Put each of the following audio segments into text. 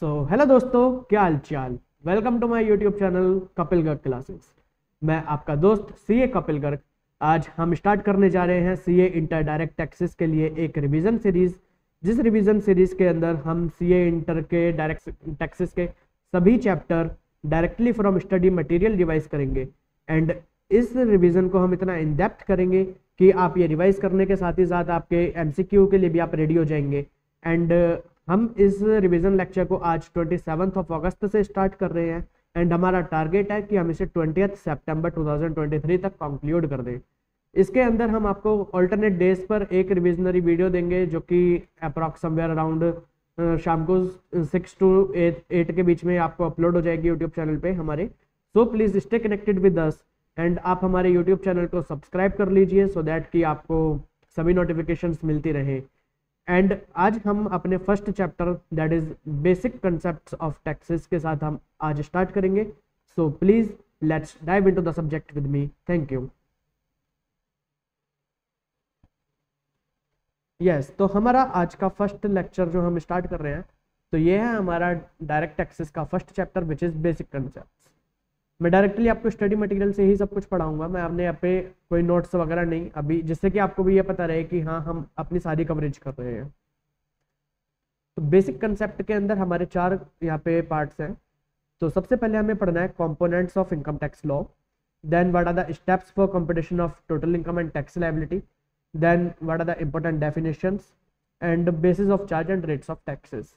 Hello दोस्तों, क्या हाल चाल। Welcome to my YouTube channel Kapil Garg classes. मैं आपका दोस्त सीए कपिल गर्ग। आज हम स्टार्ट करने जा रहे हैं सीए इंटर डायरेक्ट टैक्सेस के लिए एक रिवीजन सीरीज, जिस रिवीजन सीरीज के अंदर हम सीए इंटर के डायरेक्ट टैक्सेस के सभी chapter directly from study material revise करेंगे। एंड इस रिवीजन को हम इतना इन डेप्थ करेंगे कि आप ये रिवाइज करने के साथ ही साथ आपके एमसीक्यू के लिए भी आप रेडी हो जाएंगे। एंड हम इस रिवीजन लेक्चर को आज 27 अगस्त से स्टार्ट कर रहे हैं एंड हमारा टारगेट है कि हम इसे 20 सितंबर 2023 तक कंक्लूड कर दें। इसके अंदर हम आपको ऑल्टरनेट डेज पर एक रिविजनरी वीडियो देंगे जो कि अप्रॉक्स समवेयर अराउंड शाम को 6 to 8 के बीच में आपको अपलोड हो जाएगी यूट्यूब चैनल पे हमारे। So please stay connected with us and आप हमारे यूट्यूब चैनल को सब्सक्राइब कर लीजिए सो दैट कि आपको सभी नोटिफिकेशंस मिलती रहे। एंड आज हम अपने first chapter that is basic concepts of taxes के साथ हम आज स्टार्ट करेंगे। So please let's dive into the subject with me. Thank you. Yes, तो हमारा आज का फर्स्ट लेक्चर जो हम स्टार्ट कर रहे हैं तो ये है हमारा डायरेक्ट टैक्सेस का first chapter which is basic concepts. मैं डायरेक्टली आपको स्टडी मटेरियल से ही सब कुछ पढ़ाऊंगा। मैं अपने यहाँ पे कोई नोट्स वगैरह नहीं अभी, जिससे कि आपको भी ये पता रहे कि हाँ हम अपनी सारी कवरेज कर रहे हैं। तो बेसिक कंसेप्ट के अंदर हमारे 4 यहाँ पे पार्ट्स हैं। तो सबसे पहले हमें पढ़ना है components of income tax law, then what are the steps for computation of total income and tax liability, then what are the important definitions and basis of charge and rates of taxes.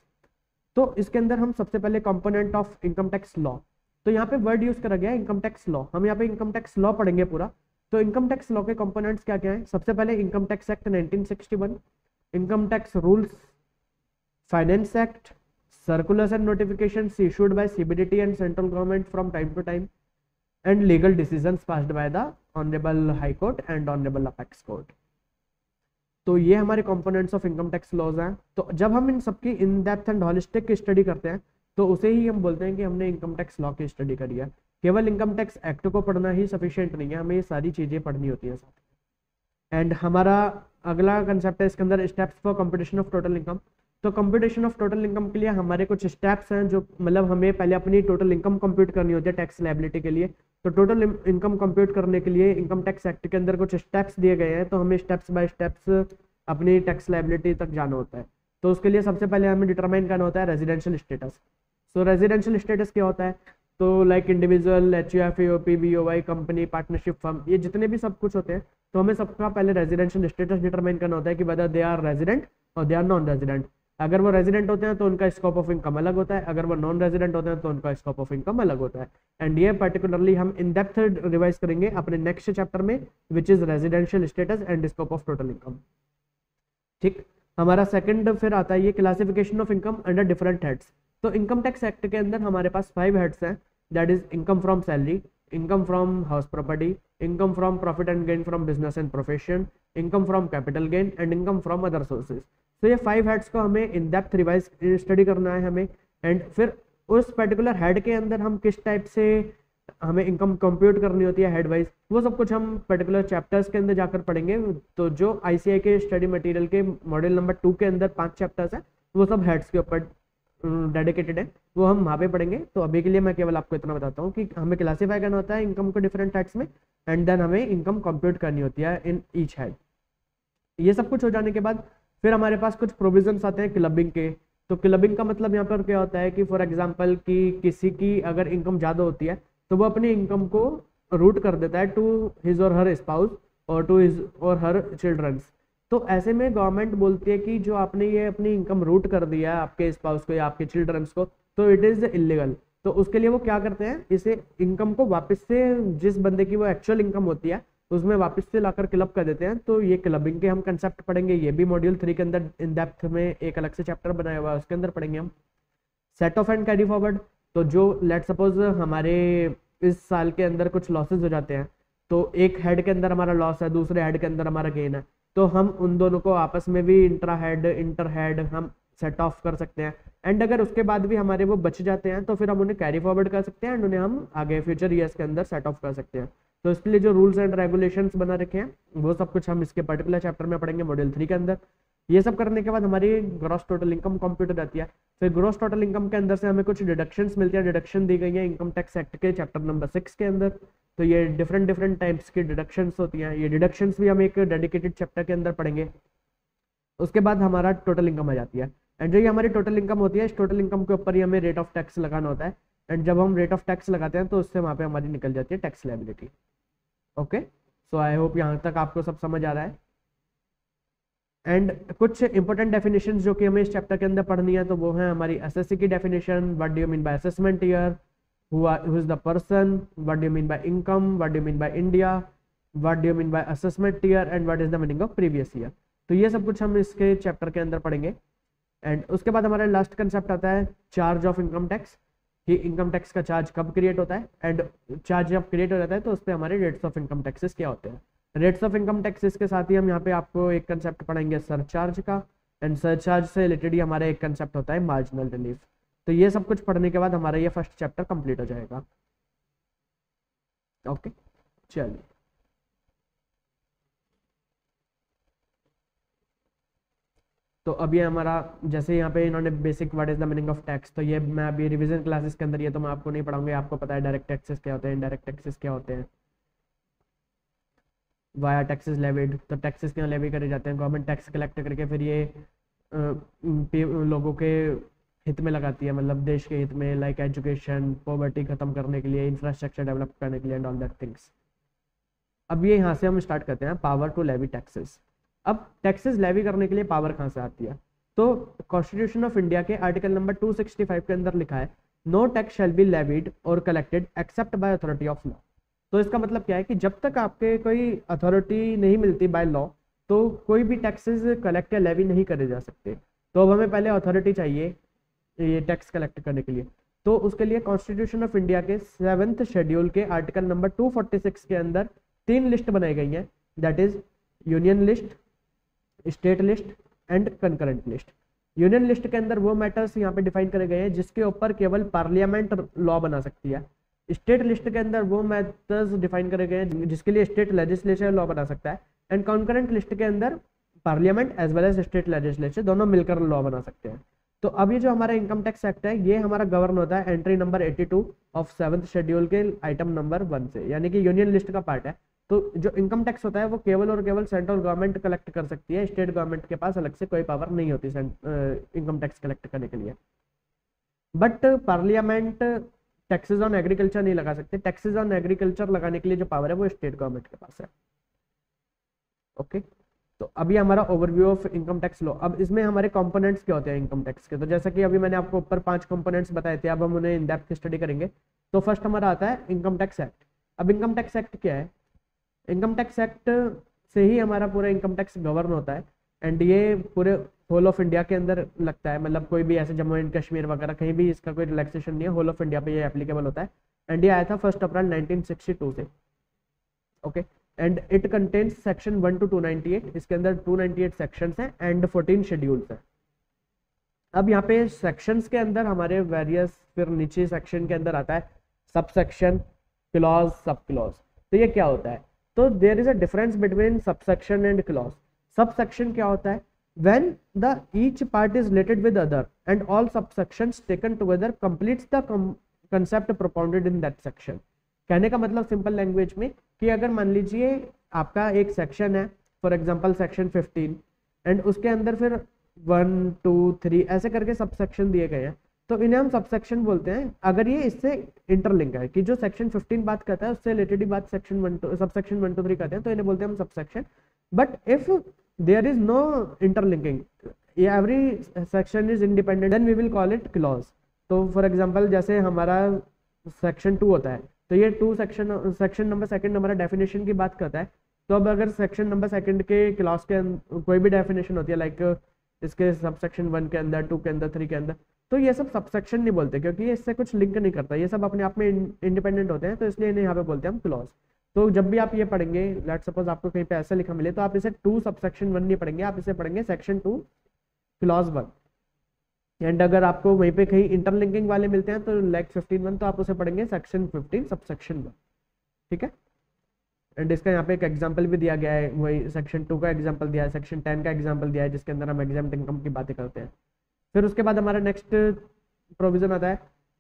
तो इसके अंदर हम सबसे पहले component of income tax law, तो यहाँ पे word use करा गया है इनकम टैक्स लॉ। हम यहाँ पे इनकम टैक्स लॉ पढ़ेंगे पूरा। तो इनकम टैक्स लॉ के कंपोनेंट्स क्या क्या हैं? सबसे पहले income tax act 1961, income tax rules, finance act, circulars and notifications issued by CBDT and central government from time to time, and legal decisions passed by the Honorable High Court and Honorable Apex Court। तो ये हमारे components of income tax laws हैं। तो जब हम इन सबकी in depth and holistic की स्टडी करते हैं तो उसे ही हम बोलते हैं कि हमने इनकम टैक्स लॉ की स्टडी करी है। केवल इनकम टैक्स एक्ट को पढ़ना ही सफिशिएंट नहीं है, हमें ये सारी चीज़ें पढ़नी होती हैं साथ। एंड हमारा अगला कंसेप्ट है इसके अंदर steps for computation of total income. तो कंप्यूटेशन ऑफ टोटल इनकम के लिए हमारे कुछ स्टेप्स हैं जो मतलब हमें पहले अपनी टोटल इनकम कंप्यूट करनी होती है टैक्स लायबिलिटी के लिए। तो टोटल इनकम कंप्यूट करने के लिए इनकम टैक्स एक्ट के अंदर कुछ स्टेप्स दिए गए हैं, तो हमें स्टेप्स बाय स्टेप्स अपनी टैक्स लायबिलिटी तक जाना होता है। तो उसके लिए सबसे पहले हमें डिटरमाइन करना होता है रेजिडेंशियल स्टेटस। सो रेजिडेंशियल स्टेटस क्या होता है? तो like individual, HUF, AOP, BOY, company, partnership, firm, ये जितने भी सब कुछ होते हैं तो हमें सबका पहले रेजिडेंशियल स्टेटस डिटरमाइन करना होता है कि वेदर दे आर रेजिडेंट और दे आर नॉन रेजिडेंट। अगर वो रेजिडेंट होते हैं तो उनका स्कोप ऑफ इनकम अलग होता है, अगर वो नॉन रेजिडेंट होते हैं तो उनका स्कोप ऑफ इनकम अलग होता है। एंड ये पर्टिकुलरली हम इन डेप्थ रिवाइज करेंगे अपने नेक्स्ट चैप्टर में which is residential status and scope of total income. ठीक, हमारा सेकंड फिर आता है ये classification of income under different heads. तो इनकम टैक्स एक्ट के अंदर हमारे पास 5 हेड्स हैं, that is income from salary, income from house property, income from profit and gain from business and profession, income from capital gain and income from other sources. तो ये 5 heads को हमें in depth revise study करना है हमें। And फिर उस particular head के अंदर हम किस टाइप से हमें इनकम कंप्यूट करनी होती है हेड वाइज, वो सब कुछ हम पर्टिकुलर चैप्टर्स के अंदर जाकर पढ़ेंगे। तो जो ICAI के स्टडी मटेरियल के मॉड्यूल नंबर 2 के अंदर 5 चैप्टर्स हैं वो सब हेड्स के ऊपर डेडिकेटेड है, वो हम वहाँ पे पढ़ेंगे। तो अभी के लिए मैं केवल आपको इतना बताता हूँ कि हमें क्लासीफाई करना होता है इनकम को डिफरेंट हेड्स में एंड देन हमें इनकम कंप्यूट करनी होती है इन ईच हेड। ये सब कुछ हो जाने के बाद फिर हमारे पास कुछ प्रोविजंस आते हैं क्लबिंग के। तो क्लबिंग का मतलब यहाँ पर क्या होता है कि फॉर एग्जांपल कि किसी की अगर इनकम ज़्यादा होती है तो वो अपनी इनकम को रूट कर देता है टू हिज और हर स्पाउस और टू हिज और हर चिल्ड्रंस। तो ऐसे में गवर्नमेंट बोलती है कि जो आपने ये अपनी इनकम रूट कर दिया है आपके स्पाउस को या आपके चिल्ड्रंस को, तो इट इज़ इलीगल। तो उसके लिए वो क्या करते हैं, इसे इनकम को वापस से जिस बंदे की वो एक्चुअल इनकम होती है उसमें वापस से लाकर क्लब कर देते हैं। तो ये क्लबिंग के हम कंसेप्ट पढ़ेंगे, ये भी मॉड्यूल 3 के अंदर इन डेप्थ में एक अलग से चैप्टर बनाया हुआ है, उसके अंदर पढ़ेंगे हम। Set of and carry forward, तो जो लेट सपोज हमारे इस साल के अंदर कुछ लॉसेज हो जाते हैं, तो एक हेड के अंदर हमारा लॉस है, दूसरे हेड के अंदर हमारा गेन है, तो हम उन दोनों को आपस में भी इंट्रा हेड इंटर हेड हम सेट ऑफ कर सकते हैं। एंड अगर उसके बाद भी हमारे वो बच जाते हैं तो फिर हम उन्हें कैरी फॉरवर्ड कर सकते हैं एंड उन्हें हम आगे फ्यूचर ईयर्स के अंदर सेट ऑफ कर सकते हैं। तो इसके लिए जो रूल्स एंड रेगुलेशंस बना रखे हैं वो सब कुछ हम इसके पर्टिकुलर चैप्टर में पढ़ेंगे मॉड्यूल 3 के अंदर। ये सब करने के बाद हमारी ग्रॉस टोटल इनकम कंप्यूट हो जाती है। फिर ग्रॉस टोटल इनकम के अंदर से हमें कुछ डिडक्शंस मिलती है, डिडक्शन दी गई है इनकम टैक्स एक्ट के चैप्टर नंबर 6 के अंदर। तो ये डिफरेंट डिफरेंट टाइप्स की डिडक्शंस होती हैं, ये डिडक्शंस भी हम एक डेडिकेटेड चैप्टर के अंदर पढ़ेंगे। उसके बाद हमारा टोटल इनकम आ जाती है, एंड जो ये हमारी टोटल इनकम होती है, इस टोटल इनकम के ऊपर ही हमें रेट ऑफ टैक्स लगाना होता है, एंड जब हम रेट ऑफ टैक्स लगाते हैं तो उससे वहाँ पे हमारी निकल जाती है tax liability. Okay, so I hope यहाँ तक आपको सब समझ आ रहा है। एंड कुछ इंपॉर्टेंट डेफिनेशंस जो कि हमें इस चैप्टर के अंदर पढ़नी है, तो वो है हमारी एसएससी की definition, what do you mean bye assessment year, who is the person, what do you mean bye income, what do you mean by India, what do you mean bye assessment year, and what is the meaning of previous year. तो ये सब कुछ हम इसके chapter के अंदर पढ़ेंगे। And उसके बाद हमारा लास्ट कंसेप्ट आता है चार्ज ऑफ इनकम टैक्स, कि इनकम टैक्स का चार्ज कब क्रिएट होता है, एंड चार्ज जब क्रिएट हो जाता है तो उस पर हमारे रेट्स ऑफ इनकम टैक्सेस क्या होते हैं। रेट्स ऑफ इनकम टैक्सेस के साथ ही हम यहाँ पे आपको एक कंसेप्ट पढ़ेंगे सरचार्ज का, एंड सरचार्ज से रिलेटेड ही हमारा एक कंसेप्ट होता है मार्जिनल रिलीफ। तो ये सब कुछ पढ़ने के बाद हमारा ये फर्स्ट चैप्टर कंप्लीट हो जाएगा। ओके, चलिए तो अब ये हमारा, जैसे यहाँ पे इन्होंने basic what is the meaning of tax, तो ये मैं अभी रिवीजन क्लासेस के अंदर ये तो मैं आपको नहीं पढ़ाऊंगा, आपको पता है डायरेक्ट टैक्सेस क्या होते हैं, इनडायरेक्ट टैक्सेस क्या होते हैं, वाया टैक्सेस लेविड, तो टैक्सेस क्यों लेवी करे जाते हैं, गवर्नमेंट टैक्स कलेक्ट करके फिर ये लोगों के हित में लगाती है, मतलब देश के हित में, लाइक एजुकेशन, पॉवर्टी खत्म करने के लिए, इंफ्रास्ट्रक्चर डेवलप करने के लिए एंड ऑल दैट थिंग्स। अब ये यहाँ से हम स्टार्ट करते हैं पावर टू लेवी टैक्सेस। अब टैक्सेस लेवी करने के लिए पावर कहाँ से आती है, तो कॉन्स्टिट्यूशन ऑफ इंडिया के आर्टिकल नंबर 265 के अंदर लिखा है, no tax shall be levied or collected except by authority of law. तो इसका मतलब क्या है कि जब तक आपके कोई अथॉरिटी नहीं मिलती बाय लॉ, तो कोई भी टैक्सेस कलेक्ट या लेवी नहीं करे जा सकते। तो अब हमें पहले अथॉरिटी चाहिए ये टैक्स कलेक्ट करने के लिए, तो उसके लिए कॉन्स्टिट्यूशन ऑफ इंडिया के 7th शेड्यूल के आर्टिकल नंबर 246 के अंदर 3 लिस्ट बनाई गई हैं, that is union list, state list and concurrent list. Union list के अंदर वो मैटर्स यहाँ पे डिफाइन करे गए हैं जिसके ऊपर केवल पार्लियामेंट लॉ बना सकती है। स्टेट लिस्ट के अंदर वो मैटर्स डिफाइन करे गए हैं जिसके लिए स्टेट लेजिस्लेचर लॉ बना सकता है, एंड कंकरेंट लिस्ट के अंदर parliament as well as state legislature दोनों मिलकर लॉ बना सकते हैं। तो अब ये जो हमारा इनकम टैक्स एक्ट है, ये हमारा गवर्न होता है entry number 82 of 7th schedule के आइटम नंबर 1 से, यानी कि यूनियन लिस्ट का पार्ट है। तो जो इनकम टैक्स होता है वो केवल और केवल सेंट्रल गवर्नमेंट कलेक्ट कर सकती है, स्टेट गवर्नमेंट के पास अलग से कोई पावर नहीं होती इनकम टैक्स कलेक्ट करने के लिए। But parliament taxes on agriculture नहीं लगा सकते, टैक्सेस ऑन एग्रीकल्चर लगाने के लिए जो पावर है वो स्टेट गवर्नमेंट के पास है। ओके, तो अभी हमारा overview of income tax law. अब इसमें हमारे कंपोनेंट्स क्या होते हैं इनकम टैक्स के, तो जैसा कि अभी मैंने आपको ऊपर 5 कंपोनेंट्स बताए थे, अब हम उन्हें इन डेप्थ स्टडी करेंगे। तो फर्स्ट हमारा आता है इनकम टैक्स एक्ट। अब इनकम टैक्स एक्ट क्या है, इनकम टैक्स एक्ट से ही हमारा पूरा इनकम टैक्स गवर्न होता है, एंड ये पूरे होल ऑफ इंडिया के अंदर लगता है, मतलब कोई भी ऐसे जम्मू एंड कश्मीर वगैरह कहीं भी इसका कोई रिलैक्सेशन नहीं है, होल ऑफ इंडिया पे ये एप्लीकेबल होता है। एंड ये आया था 1 अप्रैल 1962 से। Okay, and it contains section 1 to 298, इसके अंदर 298 सेक्शंस हैं एंड 14 शेड्यूल्स हैं। अब यहाँ पे सेक्शंस के अंदर हमारे वेरियस, फिर नीचे सेक्शन के अंदर आता है sub section, clause, sub clause. तो ये क्या होता है, तो there is a difference between sub section and clause. Sub section क्या होता है, when the each part is related with other and all subsections taken together completes the concept propounded in that section। कहने का मतलब simple language में कि अगर मान लीजिए आपका एक सेक्शन है, फॉर एग्जांपल सेक्शन 15, एंड उसके अंदर फिर 1 2 3 ऐसे करके सब सेक्शन दिए गए हैं, तो इन्हें हम सब सेक्शन बोलते हैं अगर ये इससे इंटरलिंक है, कि जो सेक्शन 15 बात करता है उससे रिलेटेड ही बात सेक्शन 1 सब सेक्शन 1 to 3 करते हैं, तो इन्हें बोलते हैं हम sub section. But if there is no interlinking, every section is independent, then we will call it clause। तो फॉर एग्जांपल जैसे हमारा सेक्शन 2 होता है, तो ये 2 सेक्शन नंबर 2 हमारा डेफिनेशन की बात करता है। तो अब अगर सेक्शन नंबर 2 के क्लॉज के कोई भी डेफिनेशन होती है, लाइक इसके सब सेक्शन 1 के अंदर, 2 के अंदर, 3 के अंदर, तो ये सब सब सेक्शन नहीं बोलते, क्योंकि ये इससे कुछ लिंक नहीं करता, ये सब अपने आप में इंडिपेंडेंट होते हैं, तो इसलिए इन्हें यहाँ पे बोलते हैं हम क्लॉज। तो जब भी आप ये पढ़ेंगे, लेट सपोज आपको कहीं पे ऐसा लिखा मिले, तो आप इसे 2 सबसेक्शन 1 नहीं पढ़ेंगे, आप इसे पढ़ेंगे सेक्शन 2 क्लॉज 1। एंड अगर आपको वहीं पे कहीं इंटरलिंकिंग वाले मिलते हैं, तो लाइक 15(1), तो आप उसे पढ़ेंगे सेक्शन 15 सबसेक्शन 1। ठीक है, एंड इसका यहाँ पे एक एग्जांपल भी दिया गया है, वही सेक्शन 2 का एग्जांपल दिया है, सेक्शन 10 का एग्जांपल दिया है, जिसके अंदर हम एग्जाम्प्ट इनकम की बातें करते हैं। फिर उसके बाद हमारा नेक्स्ट प्रोविजन आता है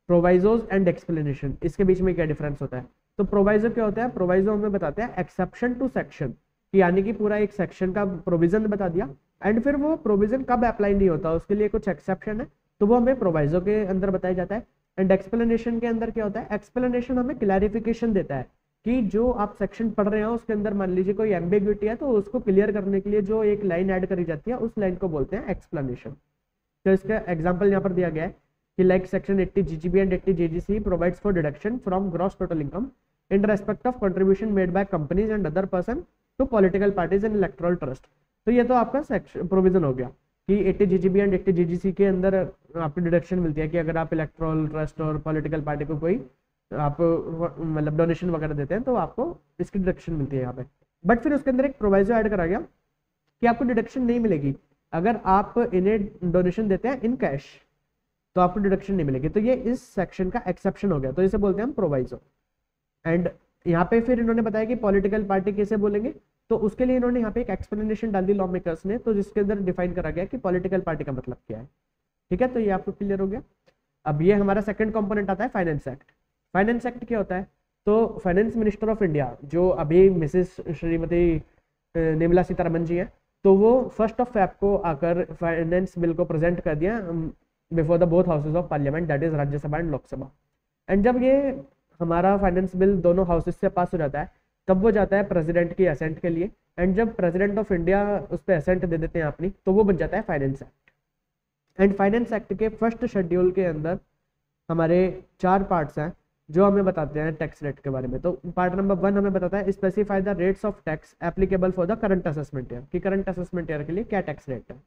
प्रोवाइजोज एंड एक्सप्लेनेशन। इसके बीच में क्या डिफरेंस होता है? तो प्रोवाइजो क्या होता है? प्रोवाइजो हमें बताते हैं एक्सेप्शन टू सेक्शन, यानी कि पूरा एक सेक्शन का प्रोविजन बता दिया एंड फिर वो प्रोविजन कब अप्लाई नहीं होता उसके लिए कुछ एक्सेप्शन है, तो वो हमें प्रोवाइजो के अंदर बताया जाता है। एंड एक्सप्लेनेशन के अंदर क्या होता है? एक्सप्लेनेशन हमें क्लैरिफिकेशन देता है कि जो आप सेक्शन पढ़ रहे हो उसके अंदर मान लीजिए कोई एम्बिग्विटी है, तो उसको क्लियर करने के लिए जो एक लाइन ऐड करी जाती है उस लाइन को बोलते हैं एक्सप्लेनेशन। तो इसका एग्जांपल यहाँ पर दिया गया है कि like section 80 GGB and 80 GGC provides for deduction from gross total income in respect of contribution made by companies and other person to political parties and electoral trust. तो ये तो आपका सेक्शन प्रोविजन हो गया कि 80 जीजीबी एंड 80 जीजीसी के अंदर आपको डिडक्शन मिलती है कि अगर आप इलेक्टोरल ट्रस्ट और पॉलिटिकल पार्टी को कोई आप मतलब डोनेशन वगैरह देते हैं तो आपको इसकी डिडक्शन मिलती है यहाँ पे। बट फिर उसके अंदर एक प्रोवाइजो ऐड करा गया कि आपको डिडक्शन नहीं मिलेगी अगर आप इन्हें डोनेशन देते हैं इन कैश, तो आपको डिडक्शन नहीं मिलेगी। तो ये इस सेक्शन का एक्सेप्शन हो गया, तो इसे बोलते हैं हम प्रोवाइजो। एंड यहाँ पे फिर इन्होंने बताया कि पॉलिटिकल पार्टी कैसे बोलेंगे, तो उसके लिए इन्होंने यहाँ पे एक एक्सप्लेनेशन डाल दी लॉ मेकर्स ने, तो जिसके अंदर डिफाइन करा गया कि पॉलिटिकल पार्टी का मतलब क्या है। ठीक है, तो ये आपको क्लियर हो गया। अब ये हमारा सेकंड कंपोनेंट आता है फाइनेंस एक्ट। फाइनेंस एक्ट क्या होता है? तो फाइनेंस मिनिस्टर ऑफ इंडिया जो अभी मिसेस श्रीमती निर्मला सीतारमन जी है, तो वो 1 फेब को आकर फाइनेंस बिल को प्रेजेंट कर दिया before the both houses of parliament, that is Rajya Sabha and Lok Sabha. And जब ये हमारा फाइनेंस बिल दोनों हाउसेज से पास हो जाता है तब वो जाता है प्रेसिडेंट की असेंट के लिए, एंड जब प्रेसिडेंट ऑफ इंडिया उस पर असेंट दे देते हैं अपनी, तो वो बन जाता है finance act. And finance act के फर्स्ट शेड्यूल के अंदर हमारे 4 पार्ट्स हैं जो हमें बताते हैं टैक्स रेट के बारे में। तो पार्ट नंबर 1 हमें बताता है specify the rates of tax applicable for the current assessment year, कि करंट असेसमेंट ईयर के लिए क्या टैक्स रेट है।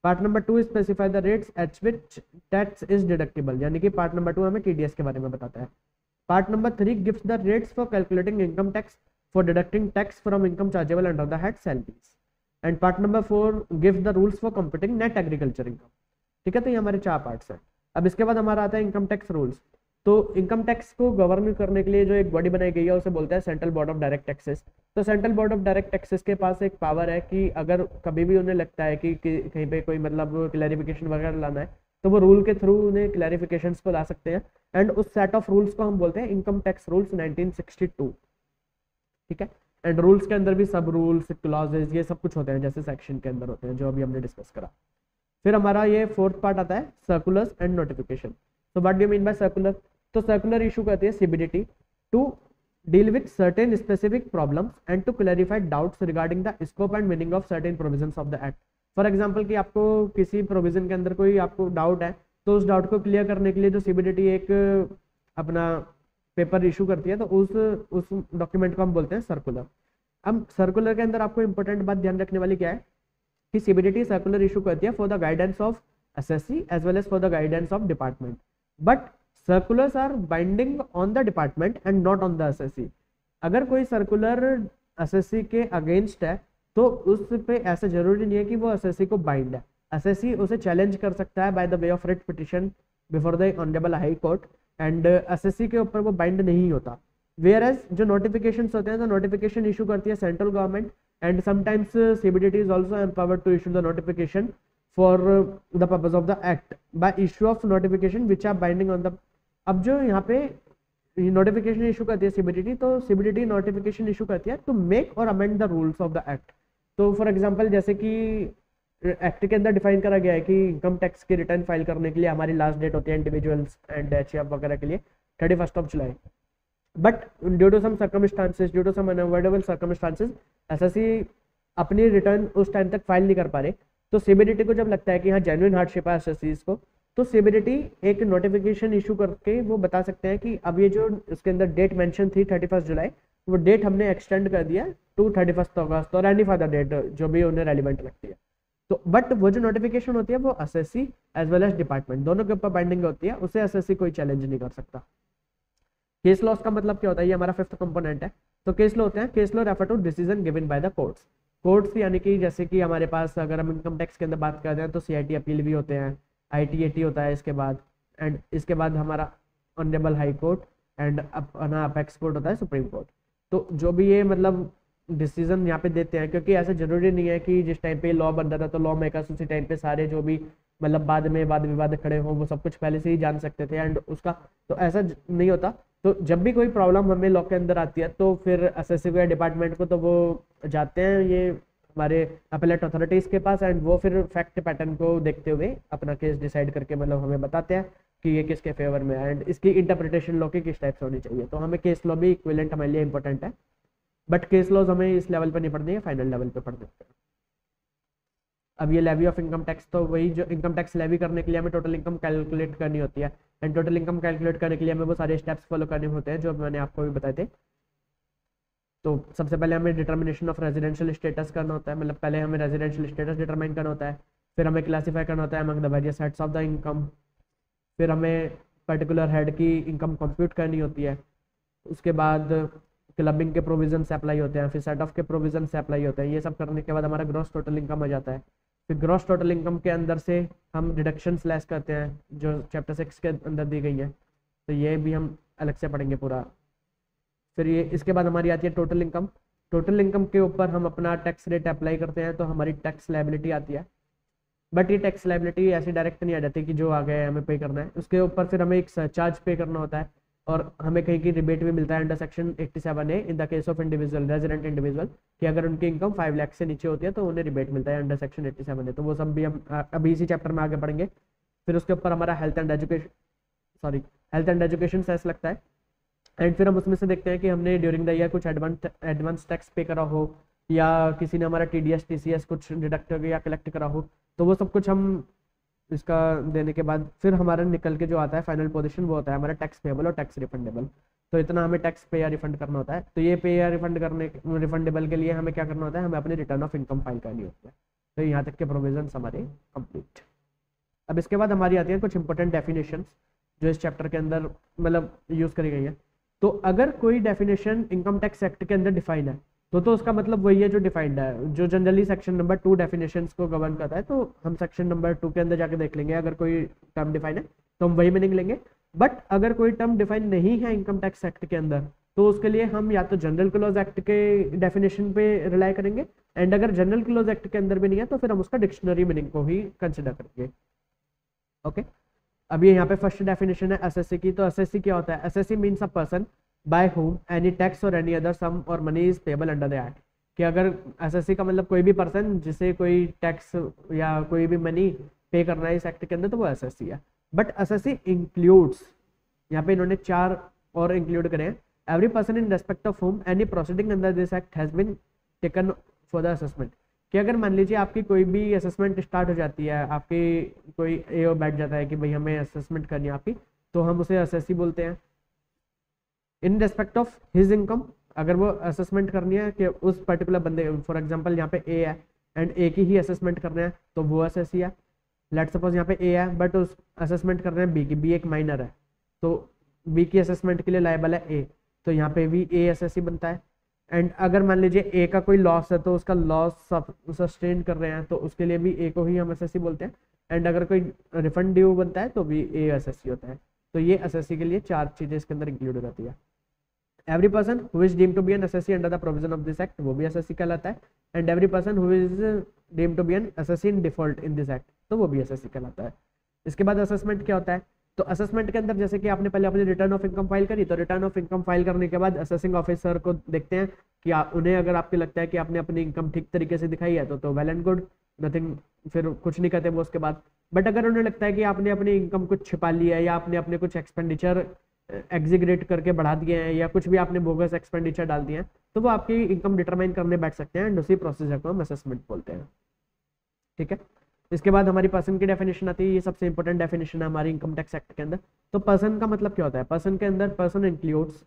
Part number 2 specify the rates eight which tax is deductible, यानी कि पार्ट नंबर 2 हमें टीडीएस के बारे में बताता है। Part number 3 gives the rates for calculating income tax for deducting tax from income chargeable under the head salaries. And part number 4 gives the rules for computing net agriculture income. ठीक है, तो ये हमारे 4 पार्ट्स हैं। अब इसके बाद हमारा आता है इनकम टैक्स रूल्स। तो इनकम टैक्स को गवर्न करने के लिए जो एक बॉडी बनाई गई है उसे बोलते हैं central board of direct taxes. तो central board of direct taxes के पास एक पावर है कि अगर कभी भी उन्हें लगता है कि कहीं पे कोई मतलब क्लैरिफिकेशन वगैरह लाना है, तो वो रूल के थ्रू उन्हें क्लैरिफिकेशंस को ला सकते हैं। एंड उस सेट ऑफ रूल्स को हम बोलते हैं इनकम टैक्स रूल्स 1962। ठीक है, एंड रूल्स के अंदर भी सब रूल्स, क्लॉजेज, ये सब कुछ होते हैं जैसे सेक्शन के अंदर होते हैं जो अभी हमने डिस्कस करा। फिर हमारा ये 4th पार्ट आता है सर्कुलर्स एंड नोटिफिकेशन। तो what do you mean by circular? तो सर्कुलर इशू करती है CBDT to deal with certain specific problems and to clarify doubts regarding the scope and meaning of certain provisions of the act. For example कि आपको किसी provision के अंदर कोई आपको डाउट है, तो उस डाउट को क्लियर करने के लिए जो सीबीडीटी एक अपना पेपर इशू करती है, तो उस डॉक्यूमेंट को हम बोलते हैं सर्कुलर। अब सर्कुलर के अंदर आपको इंपॉर्टेंट बात ध्यान रखने वाली क्या है कि सीबीडीटी सर्कुलर इशू करती है for the guidance of assessee as well as for the guidance of department, but circulars are binding on the department and not on the assessee. अगर कोई सर्कुलर एसएससी के अगेंस्ट है तो उस पे ऐसा जरूरी नहीं है कि वो एसएससी को बाइंड है। एसएससी उसे चैलेंज कर सकता है by the way of writ petition before the honourable high court, and SSC के ऊपर वो बाइंड नहीं होता। वेयर एज जो नोटिफिकेशंस होते हैं, तो नोटिफिकेशन इशू करती है central government, and sometimes CBDT is also empowered to issue the notification for the purpose of the act by issue of notification which are binding on the. अब जो यहाँ पे नोटिफिकेशन इशू करती है CBDT, तो CBDT notification issue करती है to make और amend the rules of the act. तो फॉर एग्जांपल जैसे कि एक्ट के अंदर डिफाइन करा गया है कि इनकम टैक्स की रिटर्न फाइल करने के लिए हमारी लास्ट डेट होती है इंडिविजुअल्स एंड एचएफ वगैरह के लिए 31 जुलाई, but due to some circumstances, due to some unavoidable circumstances assessee अपनी रिटर्न उस टाइम तक फाइल नहीं कर पा रहे। तो सीबीडीटी को जब लगता है कि हाँ जेन्युइन हार्डशिप है एसएससीज को, तो सीबीडीटी एक नोटिफिकेशन इशू करके वो बता सकते हैं कि अब ये जो इसके अंदर डेट मेंशन थी 31 जुलाई, वो डेट हमने एक्सटेंड कर दिया टू 31 अगस्त और एनी फर्दर डेट जो भी उन्हें रेलिवेंट लगती है। तो बट वो जो नोटिफिकेशन होती है वो assessee as well as department दोनों के ऊपर बाइंडिंग होती है, उसे एसएससी कोई चैलेंज नहीं कर सकता। केस लॉस का मतलब क्या होता है? ये हमारा 5th कंपोनेंट है। तो केस लॉ होते हैं, case law refer to decision given by the courts. Courts यानी कि जैसे कि हमारे पास अगर हम इनकम टैक्स के अंदर बात करते हैं तो सीआईटी अपील भी होते हैं, आईटीएटी होता है इसके बाद, एंड इसके बाद हमारा ऑनरेबल हाई कोर्ट एंड अपना अपेक्स कोर्ट होता है सुप्रीम कोर्ट। तो जो भी ये मतलब डिसीजन यहाँ पे देते हैं, क्योंकि ऐसा जरूरी नहीं है कि जिस टाइम पे लॉ बन रहा था तो लॉ मेकर्स उसी टाइम पे सारे जो भी मतलब बाद में वाद विवाद खड़े हों वो सब कुछ पहले से ही जान सकते थे एंड उसका तो ऐसा नहीं होता। तो जब भी कोई प्रॉब्लम हमें लॉ के अंदर आती है तो फिर एसएससी को या डिपार्टमेंट को तो वो जाते हैं ये हमारे अपीलेट अथॉरिटीज के पास एंड वो फिर फैक्ट पैटर्न को देखते हुए अपना केस डिसाइड करके मतलब हमें बताते हैं कि ये किसके फेवर में है एंड इसकी इंटरप्रिटेशन लॉ की किस टाइप से होनी चाहिए। तो हमें केस लॉ भी इक्विवेलेंट हमारे लिए इंपॉर्टेंट है, बट केस लॉज हमें इस लेवल पर नहीं पढ़नी है, फाइनल लेवल पे पढ़ने हैं। अब ये लेवी ऑफ इनकम टैक्स, तो वही जो इनकम टैक्स लेवी करने के लिए हमें टोटल इनकम कैलकुलेट करनी होती है एंड टोटल इनकम कैलकुलेट करने के लिए हमें वो सारे स्टेप्स फॉलो करने होते हैं जो मैंने आपको भी बताए थे। तो सबसे पहले हमें डिटर्मिनेशन ऑफ रेजिडेंशियल स्टेटस करना होता है, मतलब पहले हमें रेजिडेंशियल स्टेटस डिटरमाइन करना होता है, फिर हमें क्लासीफाई करना होता है among the various heads of the income, फिर हमें पर्टिकुलर हेड की इनकम कंप्यूट करनी होती है, उसके बाद क्लबिंग के प्रोविजन से अप्लाई होते हैं, फिर सेट ऑफ के प्रोविजन से अप्लाई होते हैं। ये सब करने के बाद हमारा ग्रॉस टोटल इनकम आ जाता है। फिर ग्रॉस टोटल इनकम के अंदर से हम डिडक्शंस लेस करते हैं जो चैप्टर 6 के अंदर दी गई हैं, तो ये भी हम अलग से पढ़ेंगे पूरा। फिर ये इसके बाद हमारी आती है टोटल इनकम। टोटल इनकम के ऊपर हम अपना टैक्स रेट अप्लाई करते हैं तो हमारी टैक्स लायबिलिटी आती है, बट ये टैक्स लायबिलिटी ऐसी डायरेक्ट नहीं आ जाती कि जो आ गया है हमें पे करना है, उसके ऊपर फिर हमें एक सरचार्ज पे करना होता है और हमें कहीं की रिबेट भी मिलता है under section 87A in the case of individual resident individual कि अगर उनकी इनकम 5 लाख से नीचे होती है तो उन्हें रिबेट मिलता है अंडर सेक्शन 87A। तो वो सब भी हम अभी इसी चैप्टर में आगे पढ़ेंगे। फिर उसके ऊपर हमारा हेल्थ एंड एजुकेशन सेस लगता है एंड फिर हम उसमें से देखते हैं कि हमने ड्यूरिंग द ईयर कुछ एडवांस टैक्स पे करा हो या किसी ने हमारा TDS TCS कुछ डिडक्ट या कलेक्ट करा हो, तो वो सब कुछ हम इसका देने के बाद फिर हमारा निकल के जो आता है फाइनल पोजीशन वो होता है हमारा टैक्स पेबल और टैक्स रिफंडेबल। तो इतना हमें टैक्स पे या रिफंड करना होता है। तो ये पे या रिफंडेबल के लिए हमें क्या करना होता है, हमें अपनी रिटर्न ऑफ इनकम फाइल करनी होती है। तो यहाँ तक के प्रोविजन हमारे कंप्लीट। अब इसके बाद हमारी आती है कुछ इंपॉर्टेंट डेफिनेशन जो इस चैप्टर के अंदर मतलब यूज करी गई है। तो अगर कोई डेफिनेशन इनकम टैक्स एक्ट के अंदर डिफाइन है तो उसका मतलब वही है जो डिफाइंड है, जो जनरली सेक्शन नंबर 2 डेफिनेशंस को गवर्न करता है। तो हम सेक्शन नंबर 2 के अंदर जाके देख लेंगे, अगर कोई टर्म डिफाइन है तो हम वही मीनिंग लेंगे। बट अगर कोई टर्म डिफाइन नहीं है इनकम टैक्स एक्ट के अंदर तो उसके लिए हम या तो जनरल क्लॉज एक्ट के डेफिनेशन पे रिलाई करेंगे एंड अगर जनरल क्लॉज एक्ट के अंदर भी नहीं है तो फिर हम उसका डिक्शनरी मीनिंग को ही कंसिडर करेंगे। ओके, अब ये यहाँ पे फर्स्ट डेफिनेशन है एसएससी की। तो एसएससी क्या होता है? SSC means a person by home any tax और एनी अदर सम और money is payable under the act. कि अगर एसएससी का मतलब कोई भी पर्सन जिसे कोई टैक्स या कोई भी मनी पे करना है इस एक्ट के अंदर तो वो एसएससी है। बट एसएससी इंक्लूड्स, यहाँ पे इन्होंने 4 और इंक्लूड करे हैं, every person in respect of whom any proceeding under this act has been taken for the assessment. कि अगर मान लीजिए आपकी कोई भी असेसमेंट स्टार्ट हो जाती है, आपकी कोई एओ बैठ जाता है कि भाई हमें असेसमेंट करनी है आपकी, तो हम उसे एसएससी बोलते हैं। इन रेस्पेक्ट ऑफ हिज इनकम, अगर वो असेसमेंट करनी है कि उस पर्टिकुलर बंदे, फॉर एग्जांपल यहाँ पे ए है एंड ए की ही असेसमेंट करना है तो वो एसएससी है। लेट सपोज यहाँ पे ए है बट उस असेसमेंट कर रहे हैं बी की, बी एक माइनर है तो बी की असेसमेंट के लिए लायबल है ए, तो यहाँ पे भी ए एसएससी बनता है। एंड अगर मान लीजिए ए का कोई लॉस है तो उसका लॉस सस्टेन कर रहे हैं तो उसके लिए भी ए को ही हम एसएससी बोलते हैं। एंड अगर कोई रिफंड ड्यू बनता है तो भी ए एसएससी होता है। तो ये एसएससी के लिए 4 चीजें इसके अंदर इंक्लूड हो जाती है। Every person who is deemed to be an assessee under the provision of this act वो भी एसएससी कहलाता है। And every person who is deemed to be an assessee in default in this act तो वो भी assessee कहलाता है। इसके बाद असेसमेंट क्या होता है? तो असेसमेंट के अंदर जैसे कि आपने पहले अपनी रिटर्न ऑफ इनकम फाइल करी, तो रिटर्न ऑफ इनकम फाइल करने के बाद असेसिंग ऑफिसर को देखते हैं कि उन्हें अगर आपको लगता है कि आपने अपनी इनकम ठीक तरीके से दिखाई है तो वेल एंड गुड, नथिंग, फिर कुछ नहीं कहते वो उसके बाद। बट अगर उन्हें लगता है कि आपने अपनी इनकम कुछ छिपा लिया है या आपने अपने कुछ एक्सपेंडिचर एग्जीग्रेट करके बढ़ा दिए हैं या कुछ भी आपने बोगस एक्सपेंडिचर डाल दिए हैं तो वो आपकी इनकम डिटरमाइन करने बैठ सकते हैं एंड उसी प्रोसीजर को हम असेसमेंट बोलते हैं। ठीक है, इसके बाद हमारी पर्सन की डेफिनेशन आती है। ये सबसे इंपॉर्टेंट डेफिनेशन है हमारी इनकम टैक्स एक्ट के अंदर। तो पर्सन का मतलब क्या होता है? पर्सन के अंदर पर्सन इंक्लूड्स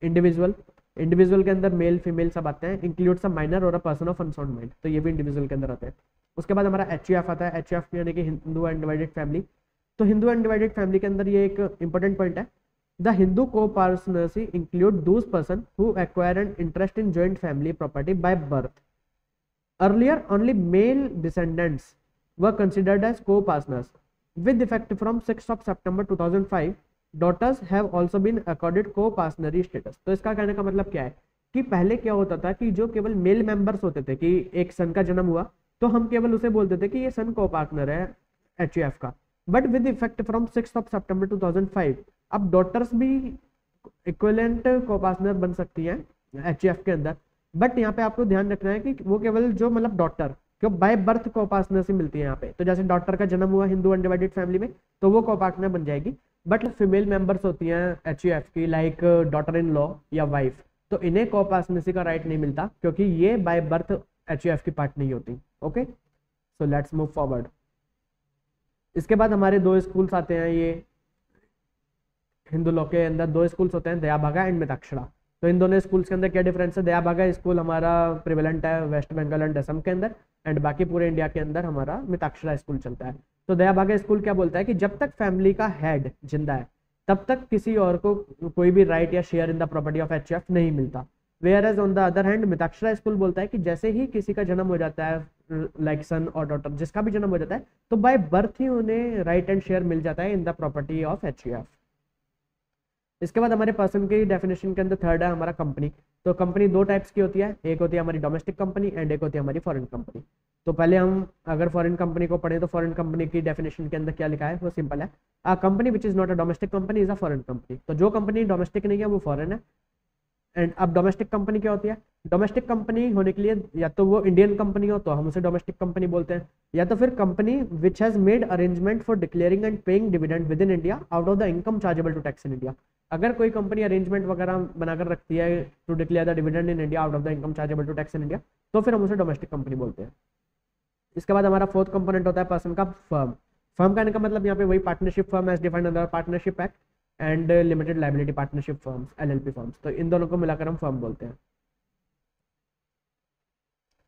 इंडिविजुअल, इंडिविजुअल के अंदर मेल फीमेल सब आते हैं, इंक्लूड्स अ माइनर और a person of unsound mind, तो ये भी इंडिविजुअल के अंदर आते हैं। उसके बाद हमारा एचयूएफ आता है। एचयूएफ यानी कि हिंदू अनडिवाइडेड फैमिली। तो हिंदू अनडिवाइडेड फैमिली के अंदर ये एक इंपॉर्टेंट पॉइंट है, the Hindu co-partnership include those person who acquire an interest in joint family property by birth. Earlier only male descendants were considered as co-partners. With effect from 6th of September 2005, daughters have also been accorded co-partnership status. तो इसका कहने का मतलब क्या है कि पहले क्या होता था कि जो केवल मेल मेंबर्स होते थे, कि एक सन का जन्म हुआ तो हम केवल उसे बोलते थे कि ये सन को पार्टनर है HUF का। बट विद इफेक्ट फ्रॉम 6 सितंबर 2005 अब डॉटर्स भी इक्विवेलेंट को पार्टनर बन सकती हैं HUF के अंदर। बट यहाँ पे आपको ध्यान रखना है कि वो केवल जो मतलब डॉटर क्यों बाय बर्थ को पार्टनर से मिलती है यहाँ पे। तो जैसे डॉटर का जन्म हुआ हिंदू अनडिवाइडेड फैमिली में तो वो को पार्टनर बन जाएगी। बट फीमेल मेंबर्स होती हैं HUF की, लाइक डॉटर इन लॉ या वाइफ, तो इन्हें को पार्टनरशिप का राइट नहीं मिलता क्योंकि ये बाय बर्थ HUF की पार्ट नहीं होती। Okay, so let's move forward. इसके बाद हमारे दो स्कूल्स आते हैं, ये हिंदू लॉ के अंदर दो स्कूल्स होते हैं, दयाभागा एंड मिताक्षरा। तो इन दोनों स्कूल्स के अंदर क्या डिफरेंस है? दयाभागा स्कूल हमारा प्रिवेलेंट है वेस्ट बंगाल एंड असम के अंदर, एंड बाकी पूरे इंडिया के अंदर हमारा मिताक्षरा स्कूल चलता है। तो दयाभागा स्कूल क्या बोलता है कि जब तक फैमिली का हेड जिंदा है तब तक किसी और को कोई भी राइट या share in the property of HUF नहीं मिलता। Whereas on the other hand Mitakshara school बोलता है कि जैसे ही किसी का जन्म हो जाता है, लाइक सन और डॉटर जिसका भी जन्म हो जाता है, तो बाय बर्थ ही उन्हें राइट एंड शेयर मिल जाता है in the property of HUF। इसके बाद हमारे पर्सन की डेफिनेशन के अंदर थर्ड है हमारा कंपनी। तो कंपनी दो टाइप्स की होती है, एक होती है हमारी डोमेस्टिक कंपनी एंड एक होती है हमारी फॉरेन कंपनी। तो पहले हम अगर फॉरेन कंपनी को पढ़ें तो फॉरेन कंपनी की डेफिनेशन के अंदर क्या लिखा है वो सिंपल है, a company which is not a domestic company is a foreign company. तो जो कंपनी डोमेस्टिक नहीं है वो फॉरेन है। एंड अब डोमेस्टिक कंपनी क्या होती है? डोमेस्टिक कंपनी होने के लिए या तो वो इंडियन कंपनी हो तो हम उसे डोमेस्टिक कंपनी बोलते हैं, या तो फिर company which has made arrangement for declaring and paying dividend within India out of the income chargeable to tax in India. अगर कोई कंपनी अरेंजमेंट वगैरह बनाकर रखती है to declare the dividend in India out of the income chargeable to tax in India तो फिर हम उसे डोमेस्टिक कंपनी बोलते हैं। इसके बाद हमारा फोर्थ कंपोनेंट होता है पर्सन का फर्म। फर्म कहने का मतलब यहाँ पे वही partnership firm as defined under partnership act and limited liability partnership firms LLP firms. तो इन दोनों को मिलाकर हम फर्म बोलते हैं।